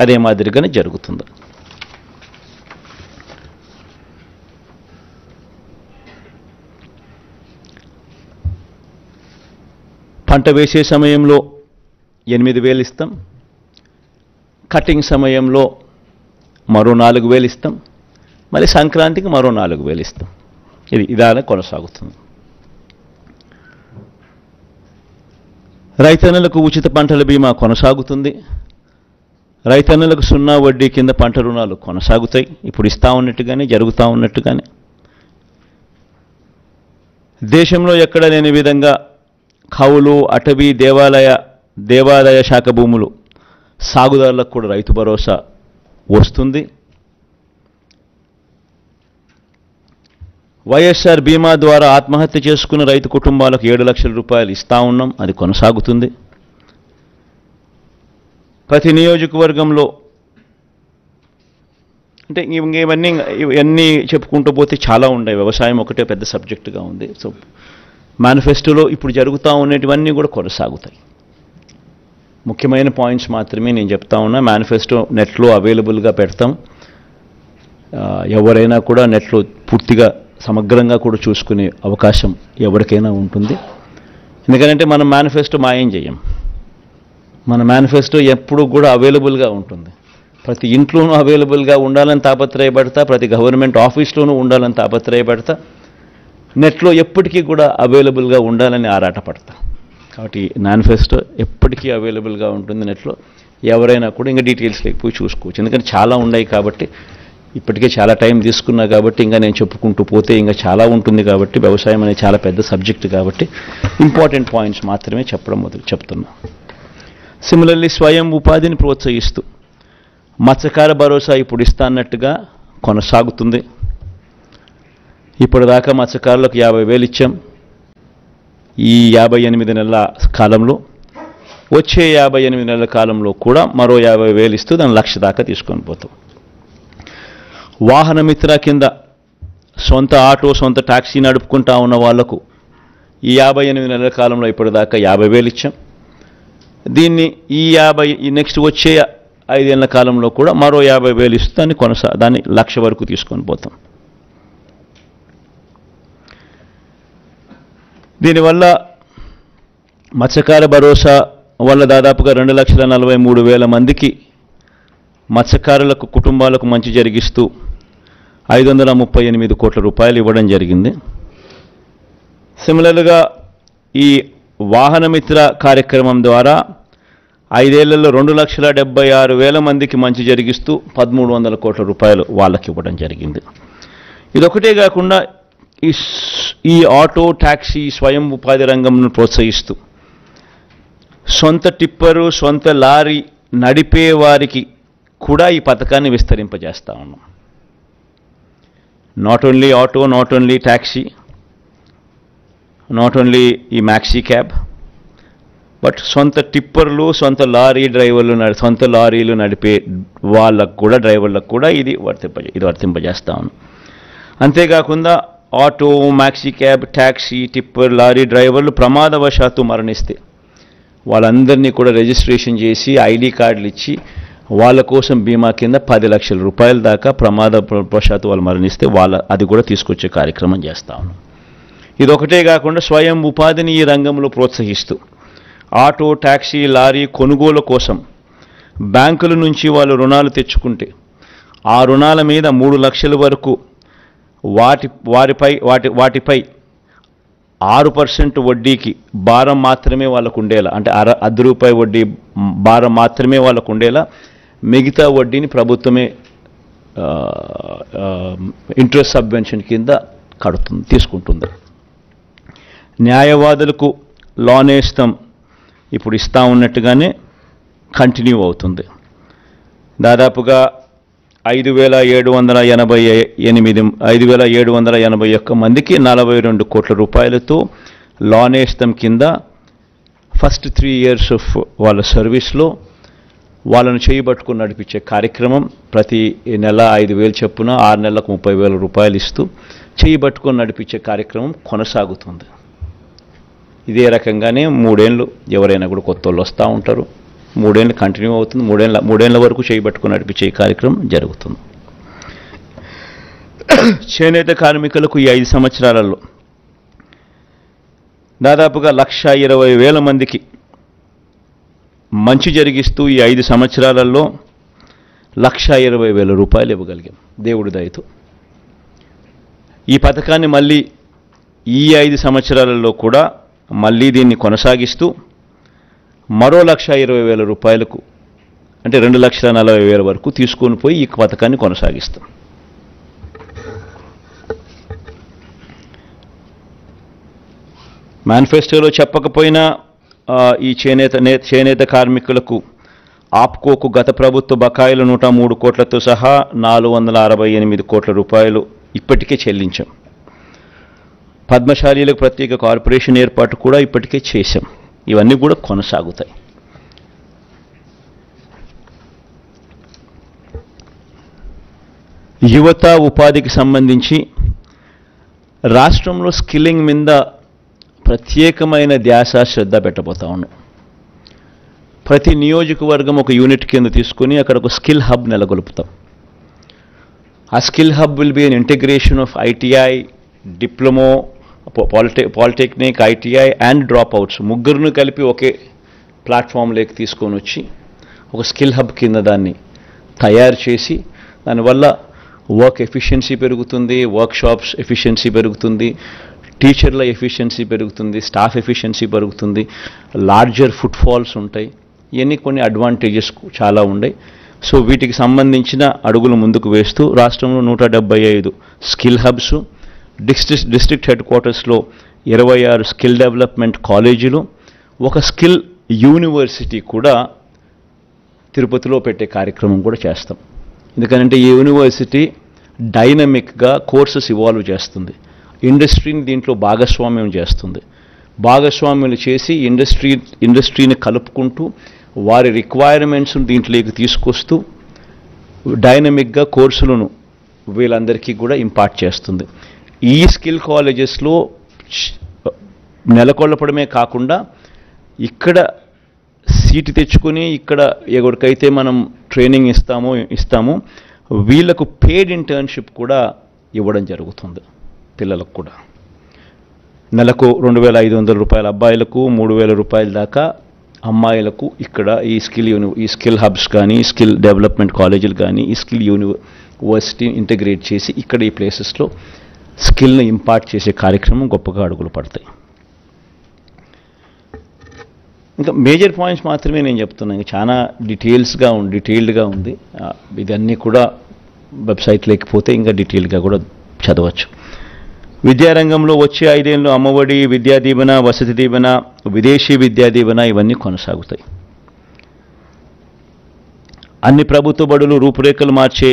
అదే మాదిరిగానే జరుగుతుంది. పంట వేసే సమయంలో 8,000 ఇస్తాం, కటింగ్ సమయంలో మరో 4,000 ఇస్తాం, మళ్ళీ సంక్రాంతికి మరో 4,000 ఇస్తాం. ఇదానే కొనసాగుతుంది. రైతన్నలకు ఉచిత పంటల బీమా కొనసాగుతుంది. రైతన్నలకు 0 వడ్డీ కింద పంట రుణాలు కొనసాగుతాయి. ఇప్పుడు ఇస్తా ఉన్నట్టుగానే జరుగుతూ ఉన్నట్టుగానే దేశంలో ఎక్కడ లేని విధంగా కౌలు, అటవీ, దేవాదాయ శాఖ భూములు సాగుదారులకు కూడా రైతు భరోసా వస్తుంది. వైఎస్ఆర్ బీమా ద్వారా ఆత్మహత్య చేసుకున్న రైతు కుటుంబాలకు 7 లక్షల రూపాయలు ఇస్తా ఉన్నాం. అది కొనసాగుతుంది. ప్రతి నియోజకవర్గంలో అంటే ఇవన్నీ చెప్పుకుంటూ పోతే చాలా ఉన్నాయి. వ్యవసాయం ఒకటే పెద్ద సబ్జెక్టుగా ఉంది. సో మేనిఫెస్టోలో ఇప్పుడు జరుగుతూ ఉండేటివన్నీ కూడా కొనసాగుతాయి. ముఖ్యమైన పాయింట్స్ మాత్రమే నేను చెప్తా ఉన్నా. మేనిఫెస్టో నెట్లో అవైలబుల్గా పెడతాం. ఎవరైనా కూడా నెట్లో పూర్తిగా సమగ్రంగా కూడా చూసుకునే అవకాశం ఎవరికైనా ఉంటుంది. ఎందుకంటే మనం మేనిఫెస్టో మాయం చేయం. మన మేనిఫెస్టో ఎప్పుడూ కూడా అవైలబుల్గా ఉంటుంది. ప్రతి ఇంట్లోనూ అవైలబుల్గా ఉండాలని తాపత్రయపడతా, ప్రతి గవర్నమెంట్ ఆఫీస్లోనూ ఉండాలని తాపత్రయపడతా, నెట్లో ఎప్పటికీ కూడా అవైలబుల్గా ఉండాలని ఆరాటపడతా. కాబట్టి మేనిఫెస్టో ఎప్పటికీ అవైలబుల్గా ఉంటుంది నెట్లో. ఎవరైనా కూడా ఇంకా డీటెయిల్స్ లేకపోయి చూసుకోవచ్చు. ఎందుకంటే చాలా ఉన్నాయి కాబట్టి, ఇప్పటికే చాలా టైం తీసుకున్నా కాబట్టి, ఇంకా నేను చెప్పుకుంటూ పోతే ఇంకా చాలా ఉంటుంది కాబట్టి, వ్యవసాయం అనేది చాలా పెద్ద సబ్జెక్ట్ కాబట్టి ఇంపార్టెంట్ పాయింట్స్ మాత్రమే చెప్తున్నా. సిమిలర్లీ స్వయం ఉపాధిని ప్రోత్సహిస్తూ మత్స్యకార భరోసా ఇప్పుడు ఇస్తా అన్నట్టుగా కొనసాగుతుంది. ఇప్పటిదాకా మత్స్యకారులకు 50,000 ఇచ్చాం. ఈ 58 నెలల కాలంలో, వచ్చే 58 నెలల కాలంలో కూడా మరో 50,000 ఇస్తూ దాన్ని 1,00,000 దాకా తీసుకొని పోతాం. వాహన మిత్ర కింద సొంత ఆటో, సొంత టాక్సీ నడుపుకుంటా ఉన్న వాళ్లకు ఈ 58 నెలల కాలంలో ఇప్పటిదాకా 50,000 ఇచ్చాం. దీన్ని ఈ నెక్స్ట్ వచ్చే 5 ఏళ్ల కాలంలో కూడా మరో 50,000 ఇస్తూ దాన్ని 1,00,000 వరకు తీసుకొని పోతాం. దీనివల్ల మత్స్యకార భరోసా వల్ల దాదాపుగా 2,43,000 మందికి మత్స్యకారులకు కుటుంబాలకు మంచి జరిగిస్తూ 538 కోట్ల రూపాయలు ఇవ్వడం జరిగింది. సిమిలర్గా ఈ వాహన మిత్ర కార్యక్రమం ద్వారా 5 ఏళ్లలో 2,76,000 మందికి మంచి జరిగిస్తూ 1,300 కోట్ల రూపాయలు వాళ్ళకి ఇవ్వడం జరిగింది. ఇదొకటే కాకుండా ఈ ఆటో, ట్యాక్సీ, స్వయం ఉపాధి రంగంను ప్రోత్సహిస్తూ సొంత టిప్పరు, సొంత లారీ నడిపే వారికి కూడా ఈ పథకాన్ని విస్తరింపజేస్తా ఉన్నాం. Not only auto, not only taxi, not only ఈ మ్యాక్సీ క్యాబ్, బట్ సొంత టిప్పర్లు, సొంత లారీ డ్రైవర్లు, సొంత లారీలు నడిపే వాళ్ళకు కూడా, డ్రైవర్లకు కూడా ఇది వర్తింపజేస్తా ఉన్నాం. అంతేకాకుండా auto, maxi cab, taxi, tipper, lorry డ్రైవర్లు ప్రమాదవశాత్తు మరణిస్తే వాళ్ళందరినీ కూడా రిజిస్ట్రేషన్ చేసి ఐడి కార్డులు ఇచ్చి వాళ్ళ కోసం బీమా కింద 10 లక్షల రూపాయల దాకా ప్రమాదవశాత్తు వాళ్ళు మరణిస్తే అది కూడా తీసుకొచ్చే కార్యక్రమం చేస్తా ఉన్నాం. ఇదొకటే కాకుండా స్వయం ఉపాధిని ఈ రంగంలో ప్రోత్సహిస్తూ ఆటో, ట్యాక్సీ, లారీ కొనుగోలు కోసం బ్యాంకుల నుంచి వాళ్ళు రుణాలు తెచ్చుకుంటే ఆ రుణాల మీద 3 లక్షల వరకు వాటిపై 6% వడ్డీకి భారం మాత్రమే వాళ్ళకు ఉండేలా, అంటే ₹1 వడ్డీ భారం మాత్రమే వాళ్ళకు ఉండేలా మిగతా వడ్డీని ప్రభుత్వమే ఇంట్రెస్ట్ సబ్వెన్షన్ కింద తీసుకుంటుంది. న్యాయవాదులకు లోన్ ఇప్పుడు ఇస్తా ఉన్నట్టుగానే కంటిన్యూ అవుతుంది. దాదాపుగా 5,781 మందికి 42 కోట్ల రూపాయలతో లోన్ కింద ఫస్ట్ 3 years ఆఫ్ వాళ్ళ సర్వీస్లో వాళ్ళను చేయబట్టుకుని నడిపించే కార్యక్రమం ప్రతి నెల 5,000 చొప్పున 6 నెలలకు 30,000 రూపాయలు ఇస్తూ చేయబట్టుకుని నడిపించే కార్యక్రమం కొనసాగుతుంది. ఇదే రకంగానే 3 ఏళ్ళు ఎవరైనా కూడా కొత్త వాళ్ళు వస్తూ ఉంటారు. 3 ఏళ్ళు కంటిన్యూ అవుతుంది. 3 ఏళ్ళ వరకు చేయబట్టుకుని నడిపించే కార్యక్రమం జరుగుతుంది. చేనేత కార్మికులకు ఈ 5 సంవత్సరాలలో దాదాపుగా 1,20,000 మందికి మంచి జరిగిస్తూ ఈ 5 సంవత్సరాలలో 1,20,000 రూపాయలు ఇవ్వగలిగాం దేవుడి దయతో. ఈ పథకాన్ని మళ్ళీ ఈ 5 సంవత్సరాలలో కూడా మళ్ళీ దీన్ని కొనసాగిస్తూ మరో 1,20,000 రూపాయలకు, అంటే 2,40,000 వరకు తీసుకొని పోయి ఈ పథకాన్ని కొనసాగిస్తాం. మేనిఫెస్టోలో చెప్పకపోయినా ఈ చేనేత కార్మికులకు ఆప్కోకు గత ప్రభుత్వ బకాయిలు 103 కోట్లతో సహా 468 కోట్ల రూపాయలు ఇప్పటికే చెల్లించాం. పద్మశాలీలకు ప్రత్యేక కార్పొరేషన్ ఏర్పాటు కూడా ఇప్పటికే చేశాం. ఇవన్నీ కూడా కొనసాగుతాయి. యువత ఉపాధికి సంబంధించి రాష్ట్రంలో స్కిల్లింగ్ మీద ప్రత్యేకమైన ధ్యాస శ్రద్ధ పెట్టబోతా ఉన్నాం. ప్రతి నియోజకవర్గం ఒక యూనిట్ కింద తీసుకొని అక్కడ ఒక స్కిల్ హబ్ నెలకొల్పుతాం. ఆ skill hub will be an integration of ITI, diploma, polytechnic, ITI and dropouts ముగ్గురును కలిపి ఒకే ప్లాట్ఫామ్లోకి తీసుకొని వచ్చి ఒక స్కిల్ హబ్ కింద దాన్ని తయారు చేసి దానివల్ల వర్క్ ఎఫిషియన్సీ పెరుగుతుంది, వర్క్షాప్స్ ఎఫిషియన్సీ పెరుగుతుంది, టీచర్ల ఎఫిషియన్సీ పెరుగుతుంది, స్టాఫ్ ఎఫిషియన్సీ పెరుగుతుంది, లార్జర్ ఫుట్ఫాల్స్ ఉంటాయి. ఇవన్నీ కొన్ని అడ్వాంటేజెస్ చాలా ఉన్నాయి. సో వీటికి సంబంధించిన అడుగులు ముందుకు వేస్తూ రాష్ట్రంలో 175 స్కిల్ హబ్స్, డిస్ట్రిక్ట్ హెడ్ క్వార్టర్స్లో 26 స్కిల్ డెవలప్మెంట్ కాలేజీలు, ఒక స్కిల్ యూనివర్సిటీ కూడా తిరుపతిలో పెట్టే కార్యక్రమం కూడా చేస్తాం. ఎందుకంటే ఈ యూనివర్సిటీ డైనమిక్గా కోర్సెస్ ఇవాల్వ్ చేస్తుంది, ఇండస్ట్రీని దీంట్లో భాగస్వామ్యం చేస్తుంది. భాగస్వామ్యం చేసి ఇండస్ట్రీని కలుపుకుంటూ వారి రిక్వైర్మెంట్స్ను దీంట్లోకి తీసుకొస్తూ డైనమిక్గా కోర్సులను వీళ్ళందరికీ కూడా ఇంపార్ట్ చేస్తుంది. ఈ స్కిల్ కాలేజెస్లో నెలకొల్పడమే కాకుండా ఇక్కడ సీటు తెచ్చుకొని ఇక్కడ ఎవరికైతే మనం ట్రైనింగ్ ఇస్తామో వీళ్ళకు పెయిడ్ ఇంటర్న్షిప్ కూడా ఇవ్వడం జరుగుతుంది. పిల్లలకు కూడా నెలకు 2,500 రూపాయల అబ్బాయిలకు, 3,000 రూపాయల దాకా అమ్మాయిలకు ఇక్కడ ఈ స్కిల్ హబ్స్ కానీ, స్కిల్ డెవలప్మెంట్ కాలేజీలు కానీ, ఈ స్కిల్ యూనివర్సిటీ ఇంటిగ్రేట్ చేసి ఇక్కడ ఈ ప్లేసెస్లో స్కిల్ని ఇంపార్ట్ చేసే కార్యక్రమం గొప్పగా అడుగులు పడతాయి. ఇంకా మేజర్ పాయింట్స్ మాత్రమే నేను చెప్తున్నాను. ఇంకా చాలా డీటెయిల్డ్గా ఉంది. ఇదన్నీ కూడా వెబ్సైట్ లేకపోతే ఇంకా డీటెయిల్గా కూడా చదవచ్చు. విద్యారంగంలో వచ్చే 5 ఏళ్ళు అమ్మఒడి, విద్యా దీవెన, వసతి దీవెన, విదేశీ విద్యా దీవెన ఇవన్నీ కొనసాగుతాయి. అన్ని ప్రభుత్వ బడులు రూపురేఖలు మార్చే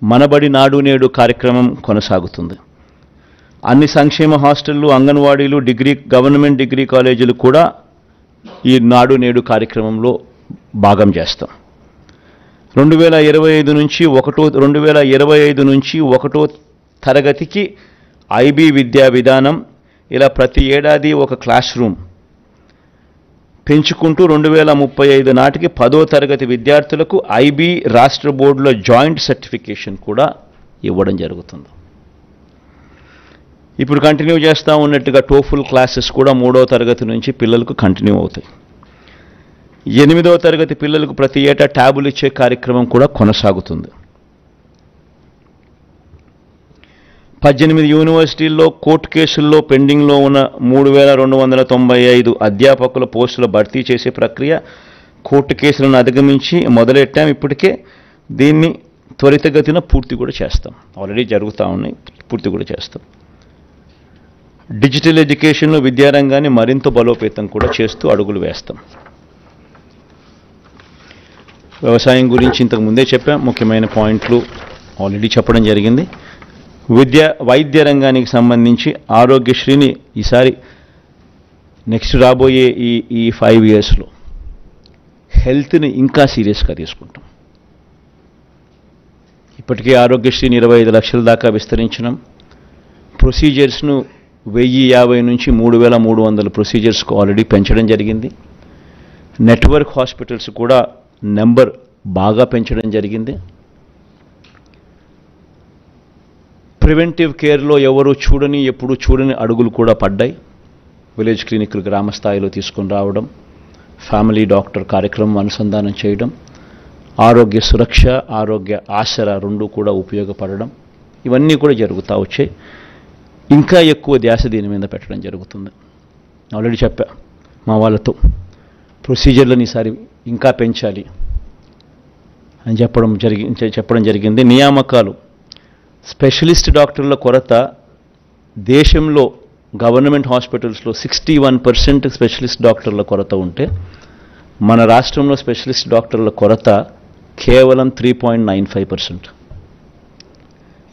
మనబడి నాడు నేడు కార్యక్రమం కొనసాగుతుంది. అన్ని సంక్షేమ హాస్టళ్లు, అంగన్వాడీలు, గవర్నమెంట్ డిగ్రీ కాలేజీలు కూడా ఈ నాడు నేడు కార్యక్రమంలో భాగం చేస్తాం. 2025 నుంచి 1వ తరగతికి ఐబీ విద్యా విధానం, ఇలా ప్రతి ఏడాది ఒక క్లాస్ రూమ్ పెంచుకుంటూ 2035 నాటికి 10వ తరగతి విద్యార్థులకు ఐబీ రాష్ట్ర బోర్డులో జాయింట్ సర్టిఫికేషన్ కూడా ఇవ్వడం జరుగుతుంది. ఇప్పుడు కంటిన్యూ చేస్తూ ఉన్నట్టుగా టోఫుల్ క్లాసెస్ కూడా 3వ తరగతి నుంచి పిల్లలకు కంటిన్యూ అవుతాయి. 8వ తరగతి పిల్లలకు ప్రతి ఏటా ట్యాబులు ఇచ్చే కార్యక్రమం కూడా కొనసాగుతుంది. 18 యూనివర్సిటీల్లో కోర్టు కేసుల్లో పెండింగ్లో ఉన్న 3295 అధ్యాపకుల పోస్టుల భర్తీ చేసే ప్రక్రియ కోర్టు కేసులను అధిగమించి మొదలెట్టాం. ఇప్పటికే దీన్ని త్వరితగతిన పూర్తి కూడా చేస్తాం. ఆల్రెడీ జరుగుతూ ఉన్నాయి, పూర్తి కూడా చేస్తాం. డిజిటల్ ఎడ్యుకేషన్లో విద్యారంగాన్ని మరింత బలోపేతం కూడా చేస్తూ అడుగులు వేస్తాం. వ్యవసాయం గురించి ఇంతకు ముందే చెప్పాం, ముఖ్యమైన పాయింట్లు ఆల్రెడీ చెప్పడం జరిగింది. వైద్య రంగానికి సంబంధించి ఆరోగ్యశ్రీని ఈసారి నెక్స్ట్ రాబోయే ఈ 5 ఇయర్స్లో హెల్త్ని ఇంకా సీరియస్గా తీసుకుంటాం. ఇప్పటికే ఆరోగ్యశ్రీని 25 లక్షల దాకా విస్తరించడం, ప్రొసీజర్స్ను 1050 నుంచి 3300 ప్రొసీజర్స్కు ఆల్రెడీ పెంచడం జరిగింది. నెట్వర్క్ హాస్పిటల్స్ కూడా నెంబర్ బాగా పెంచడం జరిగింది. ప్రివెంటివ్ కేర్లో ఎప్పుడు చూడని అడుగులు కూడా పడ్డాయి. విలేజ్ క్లినిక్లు గ్రామ స్థాయిలో తీసుకొని రావడం, ఫ్యామిలీ డాక్టర్ కార్యక్రమం అనుసంధానం చేయడం, ఆరోగ్య సురక్ష, ఆరోగ్య ఆసరా 2 కూడా ఉపయోగపడడం, ఇవన్నీ కూడా జరుగుతూ వచ్చాయి. ఇంకా ఎక్కువ ధ్యాస దీని మీద పెట్టడం జరుగుతుంది. ఆల్రెడీ చెప్పా మా వాళ్ళతో, ప్రొసీజర్లను ఈసారి ఇంకా పెంచాలి అని చెప్పడం జరిగింది. నియామకాలు, స్పెషలిస్ట్ డాక్టర్ల కొరత దేశంలో గవర్నమెంట్ హాస్పిటల్స్లో 61% స్పెషలిస్ట్ డాక్టర్ల కొరత ఉంటే మన రాష్ట్రంలో స్పెషలిస్ట్ డాక్టర్ల కొరత కేవలం 3.95%.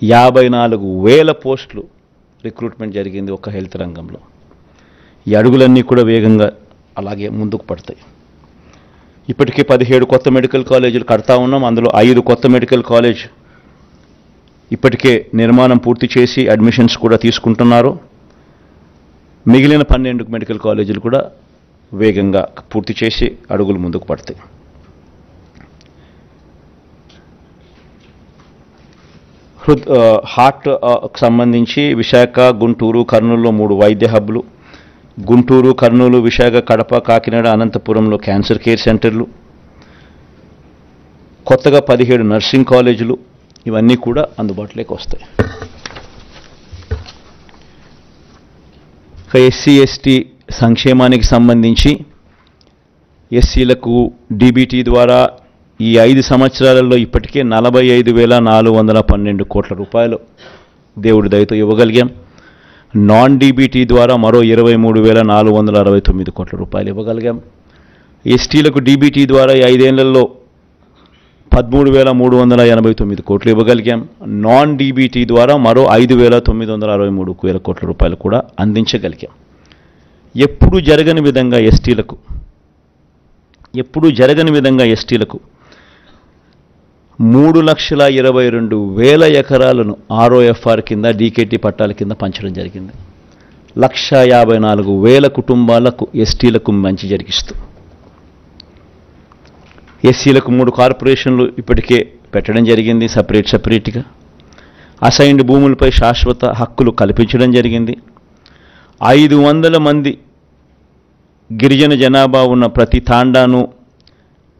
54,000 పోస్టులు రిక్రూట్మెంట్ జరిగింది ఒక హెల్త్ రంగంలో. ఈ అడుగులన్నీ కూడా వేగంగా అలాగే ముందుకు పడతాయి. ఇప్పటికే 17 కొత్త మెడికల్ కాలేజీలు కడతా ఉన్నాం. అందులో 5 కొత్త మెడికల్ కాలేజ్ ఇప్పటికే నిర్మాణం పూర్తి చేసి అడ్మిషన్స్ కూడా తీసుకుంటున్నారు. మిగిలిన 12 మెడికల్ కాలేజీలు కూడా వేగంగా పూర్తి చేసి అడుగులు ముందుకు పడతాయి. హార్ట్ సంబంధించి విశాఖ, గుంటూరు, కర్నూలులో 3 వైద్య హబ్లు, గుంటూరు, కర్నూలు, విశాఖ, కడప, కాకినాడ, అనంతపురంలో క్యాన్సర్ కేర్ సెంటర్లు, కొత్తగా 17 నర్సింగ్ కాలేజీలు, ఇవన్నీ కూడా అందుబాటులోకి వస్తాయి. ఎస్సీ ఎస్టీ సంక్షేమానికి సంబంధించి ఎస్సీలకు డీబీటీ ద్వారా ఈ 5 సంవత్సరాలలో ఇప్పటికే 45,412 కోట్ల రూపాయలు దేవుడి దయతో ఇవ్వగలిగాం. నాన్ డీబీటీ ద్వారా మరో 23,469 కోట్ల రూపాయలు ఇవ్వగలిగాం. ఎస్టీలకు డీబీటీ ద్వారా ఈ 5 ఏళ్లలో 13,389 కోట్లు ఇవ్వగలిగాం. నాన్ డీబీటీ ద్వారా మరో 5,963 కోట్ల రూపాయలు కూడా అందించగలిగాం. ఎప్పుడూ జరగని విధంగా ఎస్టీలకు 3,22,000 ఎకరాలను ROFR కింద, డీకేటీ పట్టాల కింద పంచడం జరిగింది. 1,54,000 కుటుంబాలకు ఎస్టీలకు మంచి జరిగిస్తూ, ఎస్సీలకు 3 కార్పొరేషన్లు ఇప్పటికే పెట్టడం జరిగింది. సపరేట్గా అసైన్డ్ భూములపై శాశ్వత హక్కులు కల్పించడం జరిగింది. 500 మంది గిరిజన జనాభా ఉన్న ప్రతి తాండాను,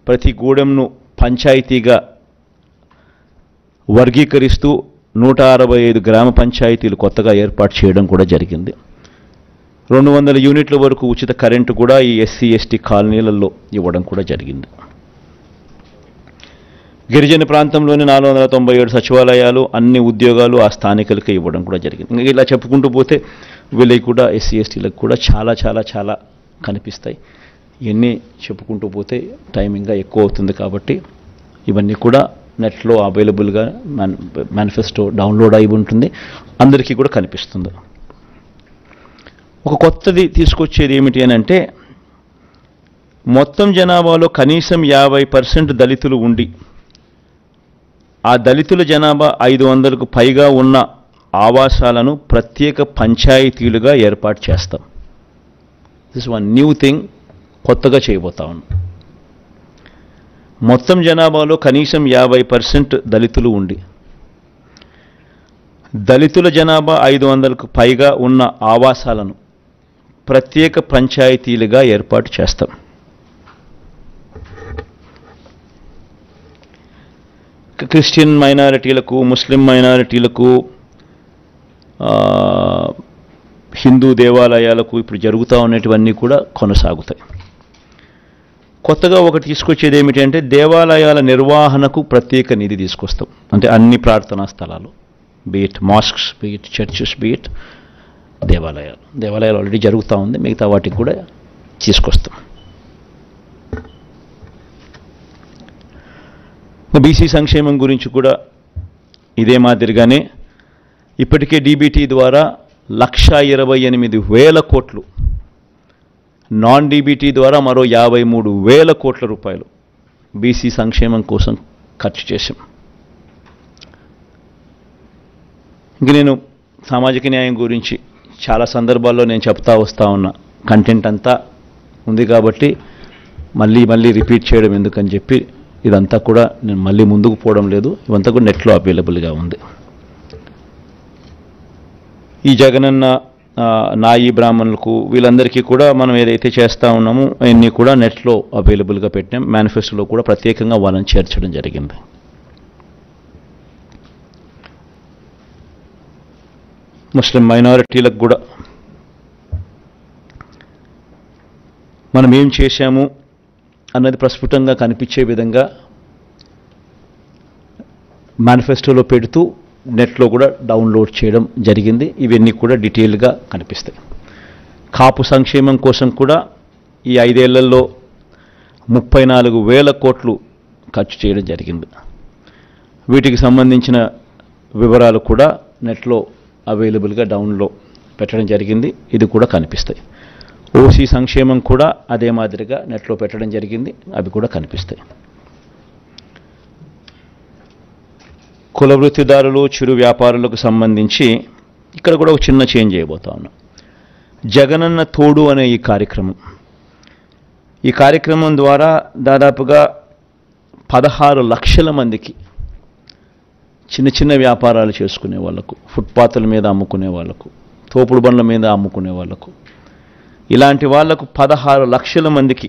ప్రతి గూడెంను పంచాయతీగా వర్గీకరిస్తూ 165 గ్రామ పంచాయతీలు కొత్తగా ఏర్పాటు చేయడం కూడా జరిగింది. 200 యూనిట్ల వరకు ఉచిత కరెంటు కూడా ఈ ఎస్సీ ఎస్టీ కాలనీలలో ఇవ్వడం కూడా జరిగింది. గిరిజన ప్రాంతంలోని 497 సచివాలయాలు, అన్ని ఉద్యోగాలు ఆ స్థానికులకే ఇవ్వడం కూడా జరిగింది. ఇంకా ఇలా చెప్పుకుంటూ పోతే వీళ్ళకి కూడా ఎస్సీ ఎస్టీలకు కూడా చాలా చాలా చాలా కనిపిస్తాయి. ఇవన్నీ చెప్పుకుంటూ పోతే టైం ఇంకా ఎక్కువ అవుతుంది. కాబట్టి ఇవన్నీ కూడా నెట్లో అవైలబుల్గా మేనిఫెస్టో డౌన్లోడ్ అయి ఉంటుంది, అందరికీ కూడా కనిపిస్తుంది. ఒక కొత్తది తీసుకొచ్చేది ఏమిటి అని అంటే, మొత్తం జనాభాలో కనీసం 50% దళితులు ఉండి, ఆ దళితుల జనాభా 500కు పైగా ఉన్న ఆవాసాలను ప్రత్యేక పంచాయతీలుగా ఏర్పాటు చేస్తాం. దిస్ వన్ న్యూ థింగ్, కొత్తగా చేయబోతా ఉన్నాం. మొత్తం జనాభాలో కనీసం 50% దళితులు ఉండి, దళితుల జనాభా 500కు పైగా ఉన్న ఆవాసాలను ప్రత్యేక పంచాయతీలుగా ఏర్పాటు చేస్తాం. క్రిస్టియన్ మైనారిటీలకు, ముస్లిం మైనారిటీలకు, హిందూ దేవాలయాలకు ఇప్పుడు జరుగుతూ ఉన్నటువన్నీ కూడా కొనసాగుతాయి. కొత్తగా ఒకటి తీసుకొచ్చేది ఏమిటంటే దేవాలయాల నిర్వహణకు ప్రత్యేక నిధి తీసుకొస్తాం. అంటే అన్ని ప్రార్థనా స్థలాలు, beat masks, beat churches, beat దేవాలయాలు ఆల్రెడీ జరుగుతూ ఉంది, మిగతా వాటికి కూడా తీసుకొస్తాం. బీసీ సంక్షేమం గురించి కూడా ఇదే మాదిరిగానే ఇప్పటికే డీబీటీ ద్వారా 1,28,000 కోట్లు, నాన్ డీబీటీ ద్వారా మరో 53,000 కోట్ల రూపాయలు బీసీ సంక్షేమం కోసం ఖర్చు చేశాం. ఇంక నేను సామాజిక న్యాయం గురించి చాలా సందర్భాల్లో నేను చెప్తా వస్తూ ఉన్నా, కంటెంట్ అంతా ఉంది కాబట్టి మళ్ళీ రిపీట్ చేయడం ఎందుకని చెప్పి ఇదంతా కూడా నేను మళ్ళీ ముందుకు పోవడం లేదు. ఇవంతా కూడా నెట్లో అవైలబుల్గా ఉంది. ఈ జగనన్న నాయి బ్రాహ్మణులకు వీళ్ళందరికీ కూడా మనం ఏదైతే చేస్తూ ఉన్నామో అవన్నీ కూడా నెట్లో అవైలబుల్గా పెట్టాం. మేనిఫెస్టోలో కూడా ప్రత్యేకంగా వాళ్ళని చేర్చడం జరిగింది. ముస్లిం మైనారిటీలకు కూడా మనం ఏం చేశాము అన్నది ప్రస్ఫుటంగా కనిపించే విధంగా మేనిఫెస్టోలో పెడుతూ నెట్లో కూడా డౌన్లోడ్ చేయడం జరిగింది. ఇవన్నీ కూడా డీటెయిల్గా కనిపిస్తాయి. కాపు సంక్షేమం కోసం కూడా ఈ 5 ఏళ్లలో 34,000 కోట్లు ఖర్చు చేయడం జరిగింది. వీటికి సంబంధించిన వివరాలు కూడా నెట్లో అవైలబుల్గా డౌన్లో పెట్టడం జరిగింది. ఇది కూడా కనిపిస్తాయి. ఓసీ సంక్షేమం కూడా అదే మాదిరిగా నెట్లో పెట్టడం జరిగింది. అవి కూడా కనిపిస్తాయి. కుల వృత్తిదారులు, చిరు వ్యాపారులకు సంబంధించి ఇక్కడ కూడా ఒక చిన్న చేంజ్ చేయబోతా ఉన్నాం. జగనన్న తోడు అనే ఈ కార్యక్రమం ద్వారా దాదాపుగా 16 లక్షల మందికి చిన్న వ్యాపారాలు చేసుకునే వాళ్ళకు, ఫుట్పాత్ల మీద అమ్ముకునే వాళ్ళకు, తోపుడు బండ్ల మీద అమ్ముకునే వాళ్ళకు, ఇలాంటి వాళ్లకు 16 లక్షల మందికి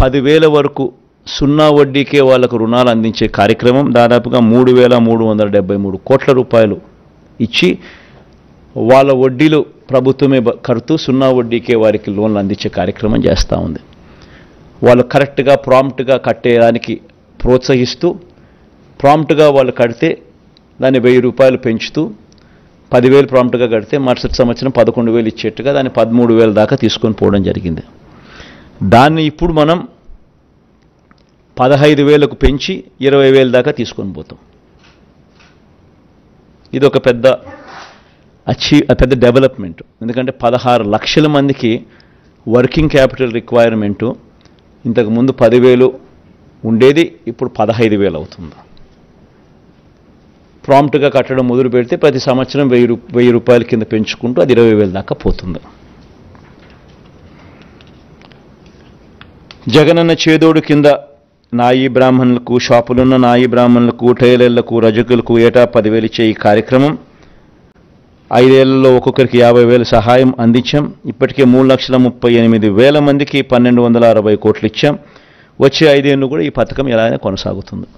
10,000 వరకు 0 వడ్డీకే వాళ్లకు రుణాలు అందించే కార్యక్రమం దాదాపుగా 3,373 కోట్ల రూపాయలు ఇచ్చి వాళ్ళ వడ్డీలు ప్రభుత్వమే కడుతూ 0 వడ్డీకే వారికి లోన్లు అందించే కార్యక్రమం చేస్తూ ఉంది. వాళ్ళు కరెక్ట్గా ప్రాంప్ట్గా కట్టేదానికి ప్రోత్సహిస్తూ, ప్రాంప్ట్గా వాళ్ళు కడితే దాన్ని 1,000 రూపాయలు పెంచుతూ 10,000 ప్రాంప్ట్గా కడితే మరుసటి సంవత్సరం 11,000 ఇచ్చేట్టుగా దాన్ని 13,000 దాకా తీసుకొని పోవడం జరిగింది. దాన్ని ఇప్పుడు మనం 15,000కు పెంచి 20,000 దాకా తీసుకొని పోతాం. ఇది ఒక పెద్ద డెవలప్మెంట్. ఎందుకంటే 16 లక్షల మందికి వర్కింగ్ క్యాపిటల్ రిక్వైర్మెంటు ఇంతకుముందు 10,000 ఉండేది, ఇప్పుడు 15,000 అవుతుంది. ప్రాంప్ట్గా కట్టడం మొదలు పెడితే ప్రతి సంవత్సరం 1,000 రూపాయల కింద పెంచుకుంటూ అది 20,000 దాకా పోతుంది. జగనన్న చేదోడు కింద నాయి బ్రాహ్మణులకు, షాపులున్న నాయి బ్రాహ్మణులకు, టైలర్లకు, రజకులకు ఏటా 10,000 ఇచ్చే ఈ కార్యక్రమం 5 ఏళ్లలో ఒక్కొక్కరికి 50,000 సహాయం అందించాం. ఇప్పటికే 3,38,000 మందికి 1,260 కోట్లు ఇచ్చాం. వచ్చే 5 ఏళ్ళు కూడా ఈ పథకం ఎలా అయినా కొనసాగుతుంది.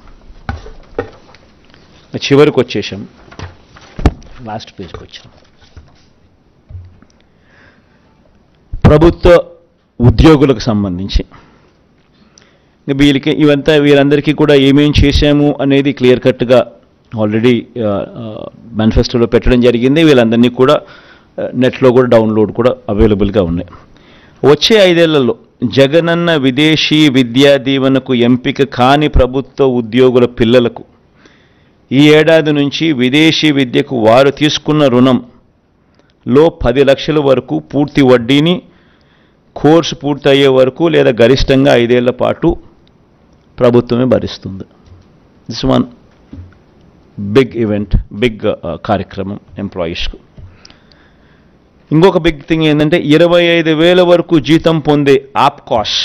చివరికి వచ్చేసాం, లాస్ట్ పేజ్కి వచ్చాం. ప్రభుత్వ ఉద్యోగులకు సంబంధించి వీరందరికీ కూడా ఏమేం చేశాము అనేది క్లియర్ కట్గా ఆల్రెడీ మేనిఫెస్టోలో పెట్టడం జరిగింది. వీళ్ళందరినీ కూడా నెట్లో కూడా డౌన్లోడ్ కూడా అవైలబుల్గా ఉన్నాయి. వచ్చే 5 ఏళ్లలో జగనన్న విదేశీ విద్యా దీవెనకు ఎంపిక కాని ప్రభుత్వ ఉద్యోగుల పిల్లలకు ఈ ఏడాది నుంచి విదేశీ విద్యకు వారు తీసుకున్న రుణంలో 10 లక్షల వరకు పూర్తి వడ్డీని కోర్సు పూర్తయ్యే వరకు లేదా గరిష్టంగా 5 ఏళ్ల పాటు ప్రభుత్వమే భరిస్తుంది. This one big event, big కార్యక్రమం ఎంప్లాయీస్కు. ఇంకొక బిగ్ థింగ్ ఏంటంటే 25,000 వరకు జీతం పొందే ఆప్కాస్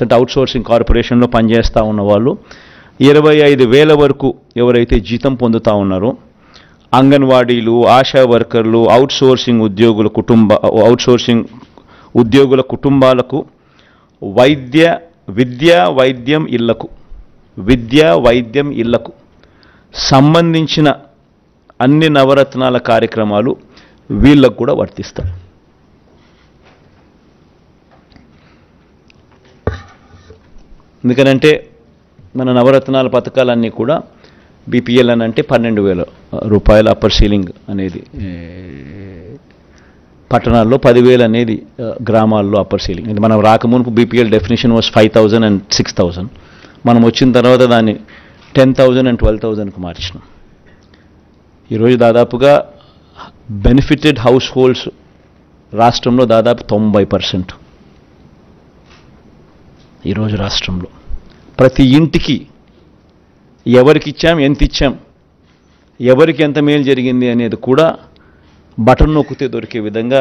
అంటే అవుట్సోర్సింగ్ కార్పొరేషన్లో పనిచేస్తూ ఉన్న వాళ్ళు 25,000 వరకు ఎవరైతే జీతం పొందుతూ ఉన్నారో అంగన్వాడీలు, ఆశా వర్కర్లు, అవుట్సోర్సింగ్ ఉద్యోగుల కుటుంబాలకు విద్యా వైద్యం ఇళ్లకు సంబంధించిన అన్ని నవరత్నాల కార్యక్రమాలు వీళ్ళకు కూడా వర్తిస్తాయి. ఎందుకనంటే మన నవరత్నాల పథకాలన్నీ కూడా బీపీఎల్ అని అంటే 12,000 రూపాయల అప్పర్ సీలింగ్ అనేది పట్టణాల్లో, 10,000 అనేది గ్రామాల్లో అప్పర్ సీలింగ్. ఇది మనం రాకమునుపు బీపీఎల్ డెఫినేషన్ వాజ్ 5,000 and 6,000. మనం వచ్చిన తర్వాత దాన్ని 10,000 and 12,000కు మార్చినాం. ఈరోజు దాదాపుగా బెనిఫిటెడ్ హౌస్ హోల్డ్స్ రాష్ట్రంలో దాదాపు 90%. ఈరోజు రాష్ట్రంలో ప్రతి ఇంటికి ఎవరికి ఇచ్చాం, ఎంత ఇచ్చాం, ఎవరికి ఎంత మేలు జరిగింది అనేది కూడా బటన్ నొక్కితే దొరికే విధంగా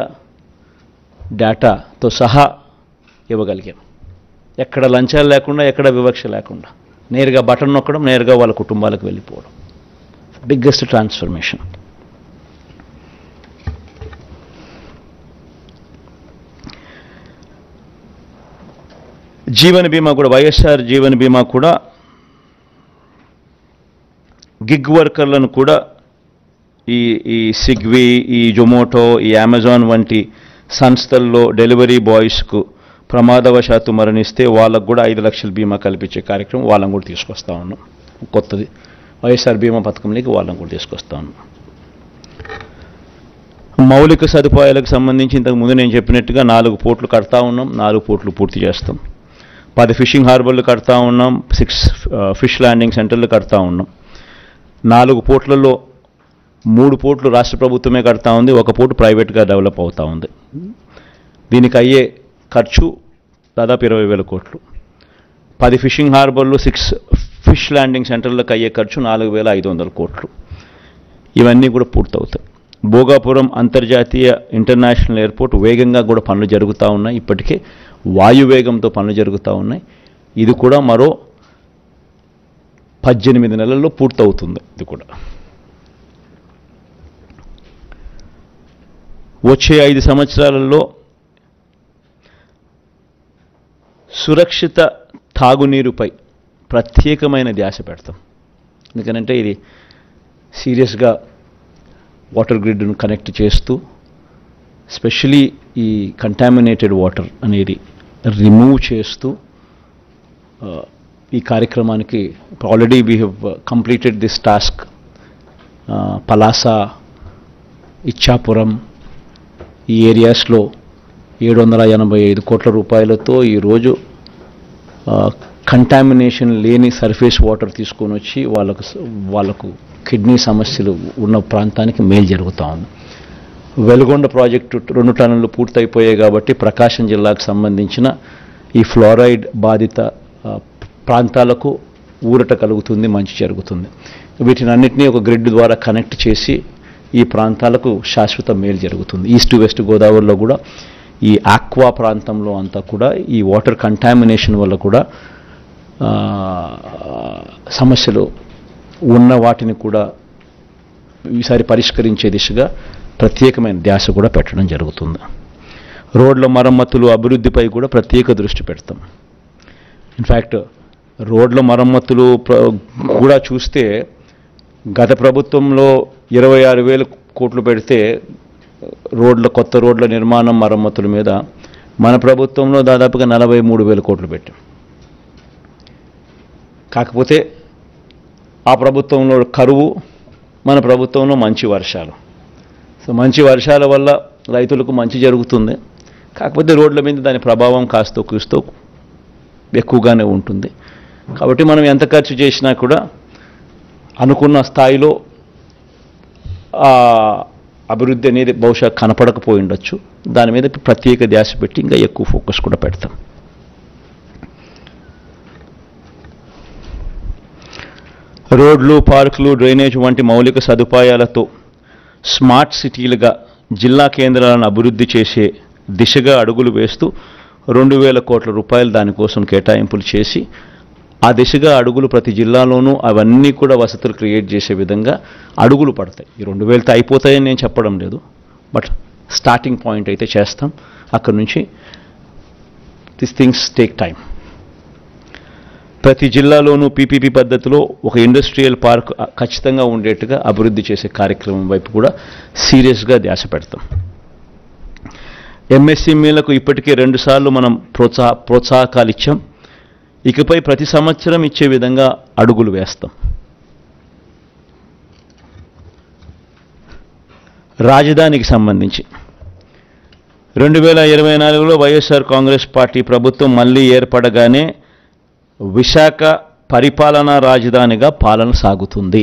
డేటాతో సహా ఇవ్వగలిగాం. ఎక్కడ లంచాలు లేకుండా, ఎక్కడ వివక్ష లేకుండా నేరుగా బటన్ నొక్కడం, నేరుగా వాళ్ళ కుటుంబాలకు వెళ్ళిపోవడం. Biggest transformation. జీవన బీమా కూడా, వైఎస్ఆర్ జీవన బీమా కూడా గిగ్ వర్కర్లను కూడా ఈ స్విగ్గీ, ఈ జొమాటో, ఈ అమెజాన్ వంటి సంస్థల్లో డెలివరీ బాయ్స్కు ప్రమాదవశాత్తు మరణిస్తే వాళ్ళకు కూడా 5 లక్షల బీమా కల్పించే కార్యక్రమం వాళ్ళని కూడా తీసుకొస్తా ఉన్నాం. కొత్తది వైఎస్ఆర్ బీమా పథకంలోకి వాళ్ళని కూడా తీసుకొస్తా ఉన్నాం. మౌలిక సదుపాయాలకు సంబంధించి ఇంతకుముందు నేను చెప్పినట్టుగా 4 పోర్ట్లు కడతా ఉన్నాం, 4 పోర్ట్లు పూర్తి చేస్తాం. 10 ఫిషింగ్ హార్బర్లు కడతా ఉన్నాం, 6 ఫిష్ ల్యాండింగ్ సెంటర్లు కడతా ఉన్నాం. 4 పోర్ట్లలో 3 పోర్ట్లు రాష్ట్ర ప్రభుత్వమే కడతా ఉంది, 1 పోర్టు ప్రైవేట్గా డెవలప్ అవుతూ ఉంది. దీనికి అయ్యే ఖర్చు దాదాపు 20,000 కోట్లు. 10 ఫిషింగ్ హార్బర్లు, 6 ఫిష్ ల్యాండింగ్ సెంటర్లకు అయ్యే ఖర్చు 4,500 కోట్లు. ఇవన్నీ కూడా పూర్తవుతాయి. భోగాపురం అంతర్జాతీయ ఇంటర్నేషనల్ ఎయిర్పోర్ట్ వేగంగా కూడా పనులు జరుగుతూ ఉన్నాయి. ఇప్పటికే వాయువేగంతో పనులు జరుగుతూ ఉన్నాయి. ఇది కూడా మరో 18 నెలల్లో పూర్తవుతుంది. ఇది కూడా వచ్చే 5 సంవత్సరాలలో సురక్షిత తాగునీరుపై ప్రత్యేకమైన ధ్యాస పెడతాం. ఎందుకనంటే ఇది సీరియస్గా వాటర్ గ్రిడ్ను కనెక్ట్ చేస్తూ స్పెషలీ ఈ కంటామినేటెడ్ వాటర్ అనేది రిమూవ్ చేస్తూ ఈ కార్యక్రమానికి already we have completed this task. Palasa, Ichchapuram ఈ ఏరియాస్లో 785 కోట్ల రూపాయలతో ఈరోజు కంటామినేషన్ లేని సర్ఫేస్ వాటర్ తీసుకొని వచ్చి వాళ్ళకు కిడ్నీ సమస్యలు ఉన్న ప్రాంతానికి మేలు జరుగుతూ ఉంది. వెలుగొండ ప్రాజెక్టు 2 టన్నులు పూర్తయిపోయాయి కాబట్టి ప్రకాశం జిల్లాకు సంబంధించిన ఈ ఫ్లోరైడ్ బాధిత ప్రాంతాలకు ఊరట కలుగుతుంది, మంచి జరుగుతుంది. వీటిని అన్నింటినీ ఒక గ్రిడ్ ద్వారా కనెక్ట్ చేసి ఈ ప్రాంతాలకు శాశ్వత మేలు జరుగుతుంది. ఈస్ట్ వెస్ట్ గోదావరిలో కూడా ఈ ఆక్వా ప్రాంతంలో అంతా కూడా ఈ వాటర్ కంటామినేషన్ వల్ల కూడా సమస్యలు ఉన్న వాటిని కూడా ఈసారి పరిష్కరించే దిశగా ప్రత్యేకమైన ధ్యాస కూడా పెట్టడం జరుగుతుంది. రోడ్ల మరమ్మతులు, అభివృద్ధిపై కూడా ప్రత్యేక దృష్టి పెడతాం. ఇన్ఫ్యాక్ట్ రోడ్ల మరమ్మతులు కూడా చూస్తే గత ప్రభుత్వంలో 26,000 కోట్లు పెడితే కొత్త రోడ్ల నిర్మాణం మరమ్మతుల మీద మన ప్రభుత్వంలో దాదాపుగా 43,000 కోట్లు పెట్టాం. కాకపోతే ఆ ప్రభుత్వంలో కరువు, మన ప్రభుత్వంలో మంచి వర్షాలు. సో మంచి వర్షాల వల్ల రైతులకు మంచి జరుగుతుంది. కాకపోతే రోడ్ల మీద దాని ప్రభావం కాస్తో కూస్తో ఎక్కువగానే ఉంటుంది. కాబట్టి మనం ఎంత ఖర్చు చేసినా కూడా అనుకున్న స్థాయిలో అభివృద్ధి అనేది బహుశా కనపడకపోయి ఉండొచ్చు. దాని మీద ప్రత్యేక ధ్యాస పెట్టి ఇంకా ఎక్కువ ఫోకస్ కూడా పెడతాం. రోడ్లు, పార్కులు, డ్రైనేజ్ వంటి మౌలిక సదుపాయాలతో స్మార్ట్ సిటీలుగా జిల్లా కేంద్రాలను అభివృద్ధి చేసే దిశగా అడుగులు వేస్తూ 2,000 కోట్ల రూపాయలు దానికోసం కేటాయింపులు చేసి ఆ దిశగా అడుగులు ప్రతి జిల్లాలోనూ అవన్నీ కూడా వసతులు క్రియేట్ చేసే విధంగా అడుగులు పడతాయి. ఈ 2,000తో అయిపోతాయని నేను చెప్పడం లేదు, బట్ స్టార్టింగ్ పాయింట్ అయితే చేస్తాం. అక్కడి నుంచి దిస్ థింగ్స్ టేక్ టైం. ప్రతి జిల్లాలోనూ పీపీపీ పద్ధతిలో ఒక ఇండస్ట్రియల్ పార్క్ ఖచ్చితంగా ఉండేట్టుగా అభివృద్ధి చేసే కార్యక్రమం వైపు కూడా సీరియస్గా ధ్యాస పెడతాం. ఎంఎస్ఎంఈలకు ఇప్పటికే 2 సార్లు మనం ప్రోత్సాహకాలు ఇచ్చాం. ఇకపై ప్రతి సంవత్సరం ఇచ్చే విధంగా అడుగులు వేస్తాం. రాజధానికి సంబంధించి 2024లో వైఎస్ఆర్ కాంగ్రెస్ పార్టీ ప్రభుత్వం మళ్ళీ ఏర్పడగానే విశాఖ పరిపాలనా రాజధానిగా పాలన సాగుతుంది.